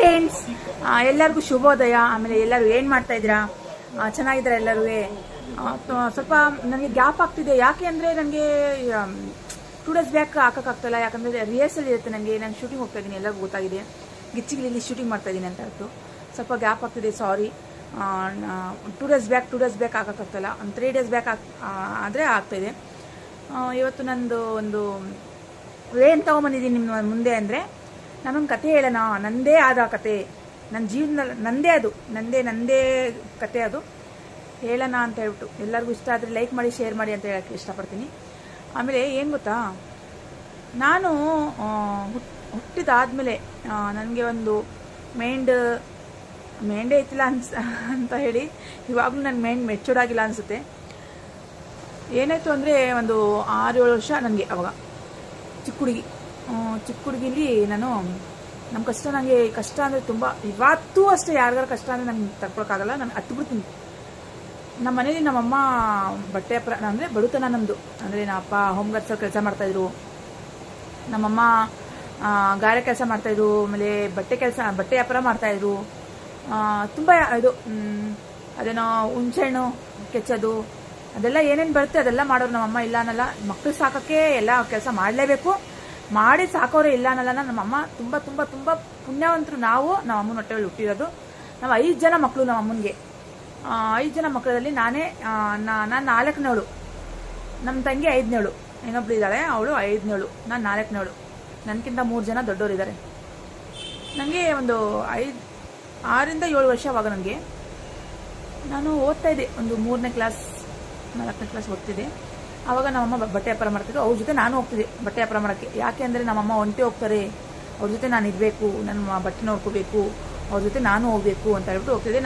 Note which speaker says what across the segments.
Speaker 1: Friends, ಎಲ್ಲರಿಗೂ ಶುಭೋದಯ. ಆಮೇಲೆ ಎಲ್ಲರೂ ಏನು ಮಾಡ್ತಾ ಇದ್ದೀರಾ? ಚೆನ್ನಾಗಿದ್ದೀರಾ ಎಲ್ಲರೂ? ಸ್ವಲ್ಪ ನನಗೆ ಗ್ಯಾಪ್ ಆಗ್ತಿದೆ. ಯಾಕೆ ಅಂದರೆ ನನಗೆ 2 days ಬ್ಯಾಕ್ ಹಾಕೋಕ್ಕಾಗ್ತಾಯಿಲ್ಲ. ಯಾಕಂದರೆ ರಿಹರ್ಸಲ್ ಇರುತ್ತೆ ನನಗೆ. ನಾನು ಶೂಟಿಂಗ್ ಹೋಗ್ತಾ ಇದ್ದೀನಿ, ಎಲ್ಲರಿಗೂ ಗೊತ್ತಾಗಿದೆ. ಗಿಚ್ಚಿಗಿಲಿ ಶೂಟಿಂಗ್ ಮಾಡ್ತಾ ಇದ್ದೀನಿ ಅಂತ ಹೇಳ್ತು ಸ್ವಲ್ಪ ಗ್ಯಾಪ್ ಆಗ್ತಿದೆ, ಸಾರಿ. 2 days ಬ್ಯಾಕ್ ಹಾಕೋಕ್ಕಾಗ್ತಾಯಿಲ್ಲ. ಒಂದು 3 days ಬ್ಯಾಕ್ ಆದರೆ ಆಗ್ತಾಯಿದೆ. ಇವತ್ತು ನಂದು ಒಂದು ಏನು ತೊಗೊಂಬಂದಿದ್ದೀನಿ ನಿಮ್ಮ ಮುಂದೆ ಅಂದರೆ, ನಾನೊಂದು ಕತೆ ಹೇಳೋಣ. ನನ್ನದೇ ಆದ ಕತೆ, ನನ್ನ ಜೀವನದಲ್ಲಿ ನಂದೇ ಕತೆ ಅದು ಹೇಳೋಣ ಅಂತ ಹೇಳ್ಬಿಟ್ಟು. ಎಲ್ಲರಿಗೂ ಇಷ್ಟ ಆದರೆ ಲೈಕ್ ಮಾಡಿ, ಶೇರ್ ಮಾಡಿ ಅಂತ ಹೇಳೋಕ್ಕೆ ಇಷ್ಟಪಡ್ತೀನಿ. ಆಮೇಲೆ ಏನು ಗೊತ್ತಾ, ನಾನು ಹುಟ್ಟಿದಾದ್ಮೇಲೆ ನನಗೆ ಒಂದು ಮೈಂಡೇ ಐತಿಲ್ಲ ಅಂತ ಹೇಳಿ ಇವಾಗಲೂ ನನ್ನ ಮೈಂಡ್ ಮೆಚೂರ್ಡ್ ಆಗಿಲ್ಲ ಅನಿಸುತ್ತೆ. ಏನಾಯಿತು ಅಂದರೆ, ಒಂದು 6-7 ವರ್ಷ ನನಗೆ ಅವಾಗ ಚಿಕ್ಕ ಹುಡುಗಿಲಿ ನಾನು ನಮ್ಮ ಕಷ್ಟ ಅಂದರೆ ತುಂಬ, ಇವತ್ತೂ ಅಷ್ಟೇ ಯಾರಿಗಾರ ಕಷ್ಟ ಅಂದರೆ ನಂಗೆ ತಡ್ಕೊಳಕ್ಕಾಗಲ್ಲ. ನಾನು ಹತ್ಬಿಡ್ತೀನಿ. ನಮ್ಮ ಮನೇಲಿ ನಮ್ಮಮ್ಮ ಬಟ್ಟೆ ಅಂದರೆ ಬಡತನ ನಮ್ಮದು. ಅಂದರೆ ನಮ್ಮ ಅಪ್ಪ ಹೋಮ್ ಗಾರ್ಡ್ಸಲ್ಲಿ ಕೆಲಸ ಮಾಡ್ತಾಯಿದ್ರು, ನಮ್ಮಮ್ಮ ಗಾರೆ ಕೆಲಸ ಮಾಡ್ತಾಯಿದ್ರು, ಆಮೇಲೆ ಬಟ್ಟೆ ವ್ಯಾಪಾರ ಮಾಡ್ತಾಯಿದ್ರು. ತುಂಬ ಇದು ಅದೇನೋ ಹುಣ್ಸೆಹಣ್ಣು ಕೆಚ್ಚೋದು, ಅದೆಲ್ಲ ಏನೇನು ಬರುತ್ತೆ ಅದೆಲ್ಲ ಮಾಡೋರು ನಮ್ಮಮ್ಮ. ಇಲ್ಲ ಅನ್ನಲ್ಲ, ಮಕ್ಕಳು ಸಾಕೋಕ್ಕೆ ಎಲ್ಲ ಕೆಲಸ ಮಾಡಲೇಬೇಕು, ಮಾಡಿ ಸಾಕೋರೆ ಇಲ್ಲ ಅನ್ನಲ್ಲ. ನಮ್ಮಮ್ಮ ತುಂಬ ತುಂಬ ತುಂಬ ಪುಣ್ಯವಂತರು. ನಮ್ಮ ಅಮ್ಮನ ಹೊಟ್ಟೆಯಲ್ಲಿ ಹುಟ್ಟಿರೋದು. ನಾವು 5 ಜನ ಮಕ್ಕಳು. ನಮ್ಮ ಅಮ್ಮನಿಗೆ 5 ಜನ ಮಕ್ಕಳಲ್ಲಿ ನಾನು 4ನೇಳು, ನಮ್ಮ ತಂಗಿ 5ನೇಳು, ಇನ್ನೊಬ್ಳು ಇದ್ದಾಳೆ, ಅವಳು 5ನೇಳು, ನಾನು 4ನೇಳು. ನನಗಿಂತ 3 ಜನ ದೊಡ್ಡವರಿದ್ದಾರೆ. ನನಗೆ ಒಂದು 6ರಿಂದ 7 ವರ್ಷ ಅವಾಗ ನನಗೆ. ನಾನು ಓದ್ತಾ ಇದ್ದೆ, ಒಂದು 3ನೇ ಕ್ಲಾಸ್ 4ನೇ ಕ್ಲಾಸ್ ಓದ್ತಿದ್ದೆ. ಆವಾಗ ನಮ್ಮಮ್ಮ ಬಟ್ಟೆ ವ್ಯಾಪಾರ ಮಾಡ್ತಿದ್ರು. ಅವ್ರ ಜೊತೆ ನಾನು ಹೋಗ್ತಿದ್ದೆ ಬಟ್ಟೆ ವ್ಯಾಪಾರ ಮಾಡೋಕ್ಕೆ. ಯಾಕೆ ಅಂದರೆ ನಮ್ಮಮ್ಮ ಒಂಟಿ ಹೋಗ್ತಾರೆ, ಅವ್ರ ಜೊತೆ ನಾನು ಇರಬೇಕು, ನನ್ನ ಬಟ್ಟೆ ನೋಡ್ಕೋಬೇಕು, ಅವ್ರ ಜೊತೆ ನಾನು ಹೋಗ್ಬೇಕು ಅಂತ ಹೇಳ್ಬಿಟ್ಟು ಹೋಗ್ತಿದ್ದೆ.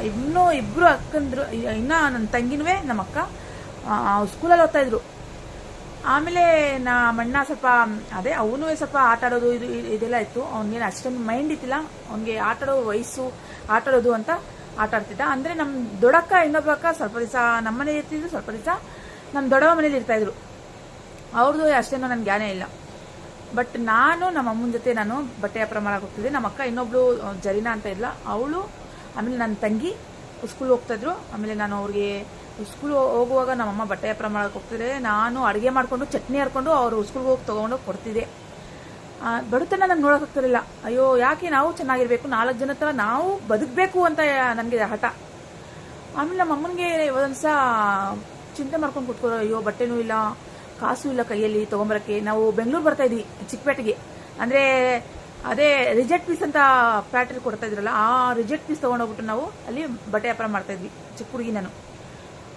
Speaker 1: ಇನ್ನೂ ಇಬ್ಬರು ಅಕ್ಕಂದ್ರು, ಇನ್ನೂ ನನ್ನ ತಂಗಿನೂ ನಮ್ಮ ಅಕ್ಕ ಸ್ಕೂಲಲ್ಲಿ ಓದ್ತಾಯಿದ್ರು. ಆಮೇಲೆ ನಮ್ಮಣ್ಣ ಸ್ವಲ್ಪ ಅವನು ಸ್ವಲ್ಪ ಆಟ ಆಡೋದು ಇದೆಲ್ಲ ಇತ್ತು. ಅವ್ನಿಗೇನು ಅಷ್ಟೊಂದು ಮೈಂಡ್ ಇತ್ತಿಲ್ಲ. ಅವ್ನಿಗೆ ಆಟ ಆಡೋ ವಯಸ್ಸು, ಆಟ ಆಡೋದು ಅಂತ ಆಟ ಆಡ್ತಿದ್ದ. ಅಂದರೆ ನಮ್ಮ ದೊಡ್ಡಕ್ಕ ಇನ್ನೊಬ್ಬ ಅಕ್ಕ ಸ್ವಲ್ಪ ದಿವಸ ನಮ್ಮ ಮನೇಲಿ ಇರ್ತಿದ್ರು, ಸ್ವಲ್ಪ ದಿವಸ ನಮ್ಮ ದೊಡ್ಡವ ಮನೇಲಿ ಇರ್ತಾಯಿದ್ರು. ಅವ್ರದ್ದು ಅಷ್ಟೇನೋ ನನಗೆ ಜ್ಞಾನ ಇಲ್ಲ. ಬಟ್ ನಮ್ಮ ಅಮ್ಮನ ಜೊತೆ ನಾನು ಬಟ್ಟೆ ವ್ಯಾಪಾರ ಮಾಡಕ್ಕೆ ಹೋಗ್ತಿದ್ದೆ. ನಮ್ಮ ಅಕ್ಕ ಇನ್ನೊಬ್ಳು ಜರೀನಾ ಅಂತ ಇದ್ಲ, ಅವಳು, ಆಮೇಲೆ ನನ್ನ ತಂಗಿ ಸ್ಕೂಲ್ ಹೋಗ್ತಾಯಿದ್ರು. ಆಮೇಲೆ ನಾನು ಅವ್ರಿಗೆ ಸ್ಕೂಲ್ ಹೋಗುವಾಗ ನಮ್ಮಮ್ಮ ಬಟ್ಟೆ ವ್ಯಾಪಾರ ಮಾಡಕ್ಕೆ ಹೋಗ್ತಿದ್ದೆ. ನಾನು ಅಡುಗೆ ಮಾಡಿಕೊಂಡು ಚಟ್ನಿ ಹರ್ಕೊಂಡು ಅವರು ಸ್ಕೂಲ್ಗೆ ಹೋಗಿ ತೊಗೊಂಡೋಗಿ ಕೊಡ್ತಿದ್ದೆ. ಬಡತನ ನಂಗೆ ನೋಡೋಕ್ಕಾಗ್ತಿರಲಿಲ್ಲ. ಅಯ್ಯೋ ಯಾಕೆ ನಾವು ಚೆನ್ನಾಗಿರಬೇಕು, 4 ಜನ ಹತ್ರ ನಾವು ಬದುಕಬೇಕು ಅಂತ ನನಗೆ ಹಠ. ಆಮೇಲೆ ನಮ್ಮ ಅಮ್ಮನಿಗೆ ಒಂದ್ಸ ಚಿಂತೆ ಮಾಡ್ಕೊಂಡು ಕೂತ್ಕೊಳ್ಳೋ, ಅಯ್ಯೋ ಬಟ್ಟೆನೂ ಇಲ್ಲ, ಕಾಸು ಇಲ್ಲ ಕೈಯಲ್ಲಿ ತೊಗೊಂಬರೋಕ್ಕೆ. ನಾವು ಬೆಂಗಳೂರು ಬರ್ತಾಯಿದ್ವಿ, ಚಿಕ್ಕಪೇಟೆಗೆ. ಅಂದರೆ ಅದೇ ರಿಜೆಕ್ಟ್ ಪೀಸ್ ಅಂತ ಫ್ಯಾಕ್ಟ್ರಿ ಕೊಡ್ತಾ ಇದ್ರಲ್ಲ, ಆ ರಿಜೆಕ್ಟ್ ಪೀಸ್ ತೊಗೊಂಡೋಗ್ಬಿಟ್ಟು ನಾವು ಅಲ್ಲಿ ಬಟ್ಟೆ ವ್ಯಾಪಾರ ಮಾಡ್ತಾಯಿದ್ವಿ, ಚಿಕ್ಕ ಹುಡುಗಿ ನಾನು.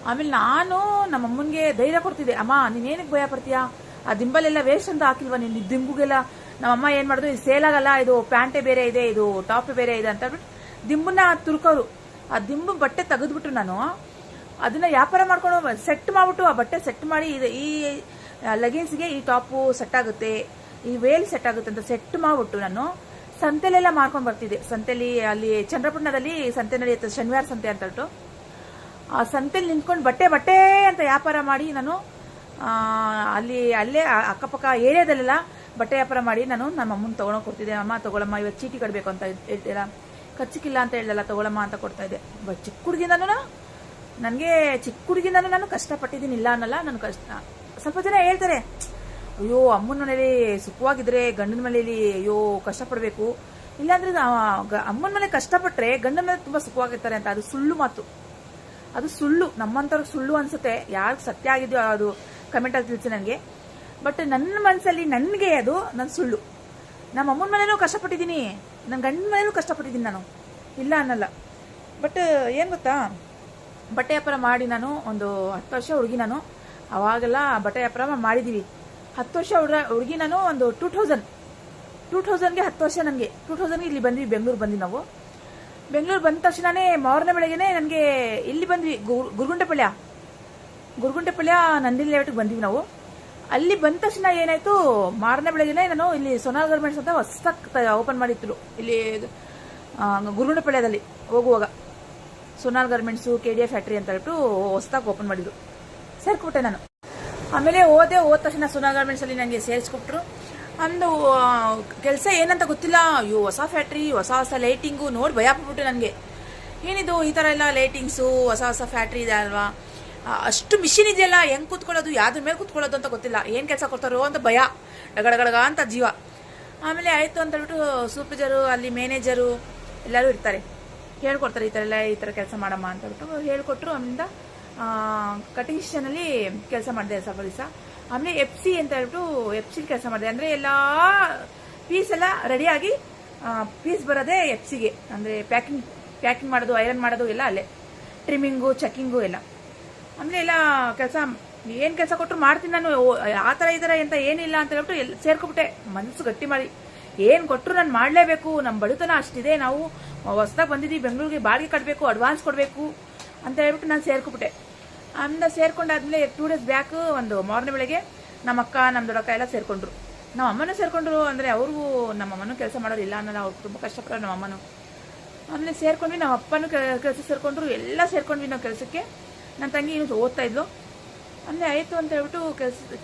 Speaker 1: ಆಮೇಲೆ ನಾನು ನಮ್ಮ ಅಮ್ಮನಿಗೆ ಧೈರ್ಯ ಕೊಡ್ತಿದ್ದೆ, ಅಮ್ಮ ನೀನೇನಕ್ಕೆ ಭಯ ಪಡ್ತೀಯಾ, ಆ ದಿಂಬಲೆಲ್ಲ ವೇಸ್ಟ್ ಅಂತ ಹಾಕಿಲ್ವಾ ನೀನು, ದಿಂಬುಗೆಲ್ಲ. ನಮ್ಮಮ್ಮ ಏನು ಮಾಡಿದ್ರು, ಇದು ಸೇಲ್ ಆಗಲ್ಲ, ಇದು ಪ್ಯಾಂಟೇ ಬೇರೆ ಇದೆ, ಇದು ಟಾಪೇ ಬೇರೆ ಇದೆ ಅಂತ ಹೇಳ್ಬಿಟ್ಟು ದಿಂಬನ್ನ ತುರ್ಕೋರು. ಆ ದಿಂಬು ಬಟ್ಟೆ ತೆಗೆದ್ಬಿಟ್ಟು ನಾನು ಅದನ್ನ ವ್ಯಾಪಾರ ಮಾಡ್ಕೊಂಡು ಸೆಟ್ ಮಾಡ್ಬಿಟ್ಟು, ಆ ಬಟ್ಟೆ ಸೆಟ್ ಮಾಡಿ, ಈ ಲೆಗಿನ್ಸ್ಗೆ ಈ ಟಾಪು ಸೆಟ್ ಆಗುತ್ತೆ, ಈ ವೇಲ್ ಸೆಟ್ ಆಗುತ್ತೆ ಅಂತ ಸೆಟ್ ಮಾಡ್ಬಿಟ್ಟು ನಾನು ಸಂತೆಲೆಲ್ಲ ಮಾರ್ಕೊಂಡು ಬರ್ತಿದ್ದೆ. ಸಂತೆಲಿ ಅಲ್ಲಿ ಚಂದ್ರಪಟ್ಟಣದಲ್ಲಿ ಸಂತೆ ನಡೆಯುತ್ತೆ, ಶನಿವಾರ ಸಂತೆ ಅಂತ ಹೇಳ್ಬಿಟ್ಟು ಆ ಸಂತೆಲಿ ನಿಂತ್ಕೊಂಡು ಬಟ್ಟೆ ಅಂತ ವ್ಯಾಪಾರ ಮಾಡಿ ನಾನು ಅಲ್ಲೇ ಅಕ್ಕಪಕ್ಕ ಏರಿಯಾದಲ್ಲೆಲ್ಲ ಬಟ್ಟೆ ವ್ಯಾಪಾರ ಮಾಡಿ ನಾನು ನಮ್ಮ ಅಮ್ಮನ ತೊಗೊಂಡೋಗಿ ಕೊಡ್ತಿದ್ದೆ. ಅಮ್ಮ ತಗೊಳಮ್ಮ, ಇವತ್ತು ಚೀಟಿ ಕಟ್ಟಬೇಕು ಅಂತ ಹೇಳ್ತೀರಾ, ಖರ್ಚಿಕ್ಕಿಲ್ಲ ಅಂತ ಹೇಳಲ್ಲ, ತಗೊಳಮ್ಮ ಅಂತ ಕೊಡ್ತಾ ಇದ್ದೆ. ಬಟ್ ಚಿಕ್ಕ ಹುಡುಗಿಂದನೂ ನಾನು ಕಷ್ಟಪಟ್ಟಿದ್ದೀನಿ, ಇಲ್ಲ ಅನ್ನಲ್ಲ. ನಾನು ಸ್ವಲ್ಪ ಜನ ಹೇಳ್ತಾರೆ, ಅಯ್ಯೋ ಅಮ್ಮನ ಮನೇಲಿ ಸುಖವಾಗಿದ್ರೆ ಗಂಡನ ಮನೇಲಿ ಅಯ್ಯೋ ಕಷ್ಟಪಡಬೇಕು, ಇಲ್ಲಾಂದ್ರೆ ಅಮ್ಮನ ಮೇಲೆ ಕಷ್ಟಪಟ್ಟರೆ ಗಂಡನ ಮೇಲೆ ತುಂಬ ಸುಖವಾಗಿರ್ತಾರೆ ಅಂತ. ಅದು ಸುಳ್ಳು ಮಾತು, ಅದು ಸುಳ್ಳು. ನಮ್ಮಂಥವ್ರಿಗೆ ಸುಳ್ಳು ಅನ್ಸುತ್ತೆ. ಯಾರಿಗೆ ಸತ್ಯ ಆಗಿದೆಯೋ ಅದು ಕಮೆಂಟಲ್ಲಿ ತಿಳಿಸಿ ನನಗೆ. ಬಟ್ ನನ್ನ ಮನಸ್ಸಲ್ಲಿ ನನಗೆ ಅದು ನನ್ನ ಸುಳ್ಳು. ನಮ್ಮ ಅಮ್ಮನ ಮನೇಲೂ ಕಷ್ಟಪಟ್ಟಿದ್ದೀನಿ, ನನ್ನ ಗಂಡನ ಮನೇಲೂ ಕಷ್ಟಪಟ್ಟಿದ್ದೀನಿ, ನಾನು ಇಲ್ಲ ಅನ್ನಲ್ಲ. ಬಟ್ ಏನು ಗೊತ್ತಾ, ಬಟ್ಟೆ ವ್ಯಾಪಾರ ಮಾಡಿ ನಾನು ಒಂದು 10 ವರ್ಷ ಹುಡುಗಿ. ನಾನು ಅವಾಗೆಲ್ಲ ಬಟ್ಟೆ ವ್ಯಾಪಾರ ಮಾಡಿದ್ದೀವಿ. 10 ವರ್ಷ ಹುಡುಗಿ ನಾನು. ಒಂದು 2000ಗೆ 10 ವರ್ಷ ನನಗೆ. 2000ಗೆ ಇಲ್ಲಿ ಬಂದ್ವಿ, ಬೆಂಗಳೂರು ಬಂದ್ವಿ ನಾವು. ಬೆಂಗಳೂರು ಬಂದ ತಕ್ಷಣನೇ ಮಾರನೇ ಬೆಳಗ್ಗೆನೆ ನನಗೆ ಇಲ್ಲಿ ಬಂದ್ವಿ, ಗುರುಗುಂಟೆಪಳ್ಯ ನಂದಿನಿ ಲೇಔಟ್ಗೆ ಬಂದ್ವಿ ನಾವು. ಅಲ್ಲಿ ಬಂದ ತಕ್ಷಣ ಏನಾಯಿತು, ಮಾರನೇ ಬೆಳಗ್ಗೆನೆ ನಾನು ಇಲ್ಲಿ ಸೋನಾಲ್ ಗಾರ್ಮೆಂಟ್ಸ್ ಅಂತ ಹೊಸದಾಗಿ ಓಪನ್ ಮಾಡಿದ್ರು ಇಲ್ಲಿ ಗುರುಗುಂಟೆಪಳ್ಯದಲ್ಲಿ. ಹೋಗುವಾಗ ಸೋನಾಲ್ ಗಾರ್ಮೆಂಟ್ಸು, KDF ಫ್ಯಾಕ್ಟ್ರಿ ಅಂತ ಹೇಳ್ಬಿಟ್ಟು ಹೊಸದಾಗಿ ಓಪನ್ ಮಾಡಿದ್ರು. ಸೇರ್ಕೊಬಿಟ್ಟೆ ನಾನು. ಆಮೇಲೆ ಹೋದ ತಕ್ಷಣ ಸೋನಾಲ್ ಗಾರ್ಮೆಂಟ್ಸಲ್ಲಿ ನನಗೆ ಸೇರಿಸ್ಕೊಟ್ರು. ಅಂದು ಕೆಲಸ ಏನಂತ ಗೊತ್ತಿಲ್ಲ. ಅಯ್ಯೋ ಹೊಸ ಫ್ಯಾಕ್ಟ್ರಿ, ಹೊಸ ಹೊಸ ಲೈಟಿಂಗು ನೋಡಿ ಭಯ ಪಟ್ಬಿಟ್ಟು ನನಗೆ. ಏನಿದು ಈ ಥರ ಎಲ್ಲ ಲೈಟಿಂಗ್ಸು, ಹೊಸ ಹೊಸ ಫ್ಯಾಕ್ಟ್ರಿ ಇದೆ ಅಲ್ವಾ, ಅಷ್ಟು ಮಿಷಿನ್ ಇದೆಯಲ್ಲ, ಹೆಂಗೆ ಕೂತ್ಕೊಳ್ಳೋದು, ಯಾವ್ದ್ರ ಮೇಲೆ ಕೂತ್ಕೊಳ್ಳೋದು ಅಂತ ಗೊತ್ತಿಲ್ಲ, ಏನು ಕೆಲಸ ಕೊಡ್ತಾರೋ ಅಂತ ಭಯ, ಡಗಡಗಡಗ ಅಂತ ಜೀವ. ಆಮೇಲೆ ಆಯಿತು ಅಂತ ಹೇಳ್ಬಿಟ್ಟು ಸೂಪರ್ವೈಸರು, ಅಲ್ಲಿ ಮ್ಯಾನೇಜರು ಎಲ್ಲರೂ ಇರ್ತಾರೆ, ಹೇಳ್ಕೊಡ್ತಾರೆ ಈ ಥರ ಕೆಲಸ ಮಾಡಮ್ಮ ಅಂತ ಹೇಳ್ಬಿಟ್ಟು ಹೇಳ್ಕೊಟ್ರು. ಆಮೇಲಿಂದ ಕಟಿಂಗ್ ಸ್ಟೇಷನಲ್ಲಿ ಕೆಲಸ ಮಾಡಿದೆ ಸ್ವಲ್ಪ ದಿವಸ. ಆಮೇಲೆ FC ಅಂತ ಹೇಳ್ಬಿಟ್ಟು FC ಕೆಲಸ ಮಾಡಿದೆ. ಅಂದರೆ ಎಲ್ಲ ಪೀಸ್ ಎಲ್ಲ ರೆಡಿಯಾಗಿ ಪೀಸ್ ಬರೋದೇ FC ಗೆ, ಅಂದರೆ ಪ್ಯಾಕಿಂಗ್ ಮಾಡೋದು, ಐರನ್ ಮಾಡೋದು ಎಲ್ಲ ಅಲ್ಲೇ, ಟ್ರಿಮ್ಮಿಂಗು, ಚೆಕ್ಕಿಂಗು ಎಲ್ಲ. ಅಂದರೆ ಎಲ್ಲ ಕೆಲಸ, ಏನು ಕೆಲಸ ಕೊಟ್ಟರು ಮಾಡ್ತೀನಿ ನಾನು, ಆ ಥರ ಈ ಥರ ಅಂತ ಏನಿಲ್ಲ ಅಂತ ಹೇಳ್ಬಿಟ್ಟು ಸೇರ್ಕೊಬಿಟ್ಟೆ, ಮನಸ್ಸು ಗಟ್ಟಿ ಮಾಡಿ. ಏನು ಕೊಟ್ಟರು ನಾನು ಮಾಡಲೇಬೇಕು, ನಮ್ಮ ಬಡತನ ಅಷ್ಟಿದೆ, ನಾವು ಹೊಸದಾಗಿ ಬಂದಿದ್ದೀವಿ ಬೆಂಗಳೂರಿಗೆ, ಬಾಡಿಗೆ ಕಟ್ಟಬೇಕು, ಅಡ್ವಾನ್ಸ್ ಕೊಡಬೇಕು ಅಂತ ಹೇಳ್ಬಿಟ್ಟು ನಾನು ಸೇರ್ಕೊಬಿಟ್ಟೆ. ಆಮೇಲೆ ಸೇರ್ಕೊಂಡಾದ್ಮೇಲೆ 2 days ಬ್ಯಾಕ್ ಒಂದು ಮಾರನೇ ಬೆಳಗ್ಗೆ ನಮ್ಮ ಅಕ್ಕ, ನಮ್ಮ ದೊಡ್ಡಕ್ಕ ಎಲ್ಲ ಸೇರ್ಕೊಂಡ್ರು, ನಮ್ಮ ಅಮ್ಮನೂ ಸೇರ್ಕೊಂಡ್ರು. ಅಂದರೆ ಅವ್ರಿಗೂ ನಮ್ಮ ಅಮ್ಮನೂ ಕೆಲಸ ಮಾಡೋರು ಇಲ್ಲ ಅನ್ನೋಲ್ಲ, ಅವ್ರು ತುಂಬ ಕಷ್ಟಪಡೋರು ನಮ್ಮ ಅಮ್ಮನೂ. ಆಮೇಲೆ ಸೇರ್ಕೊಂಡ್ವಿ, ನಮ್ಮ ಅಪ್ಪನೂ ಕೆಲಸ ಸೇರ್ಕೊಂಡ್ರು, ಎಲ್ಲ ಸೇರ್ಕೊಂಡ್ವಿ ನಾವು ಕೆಲಸಕ್ಕೆ. ನನ್ನ ತಂಗಿ ಇನ್ನೂ ಓದ್ತಾ ಇದ್ಲು. ಅಂದರೆ ಆಯಿತು ಅಂತ ಹೇಳ್ಬಿಟ್ಟು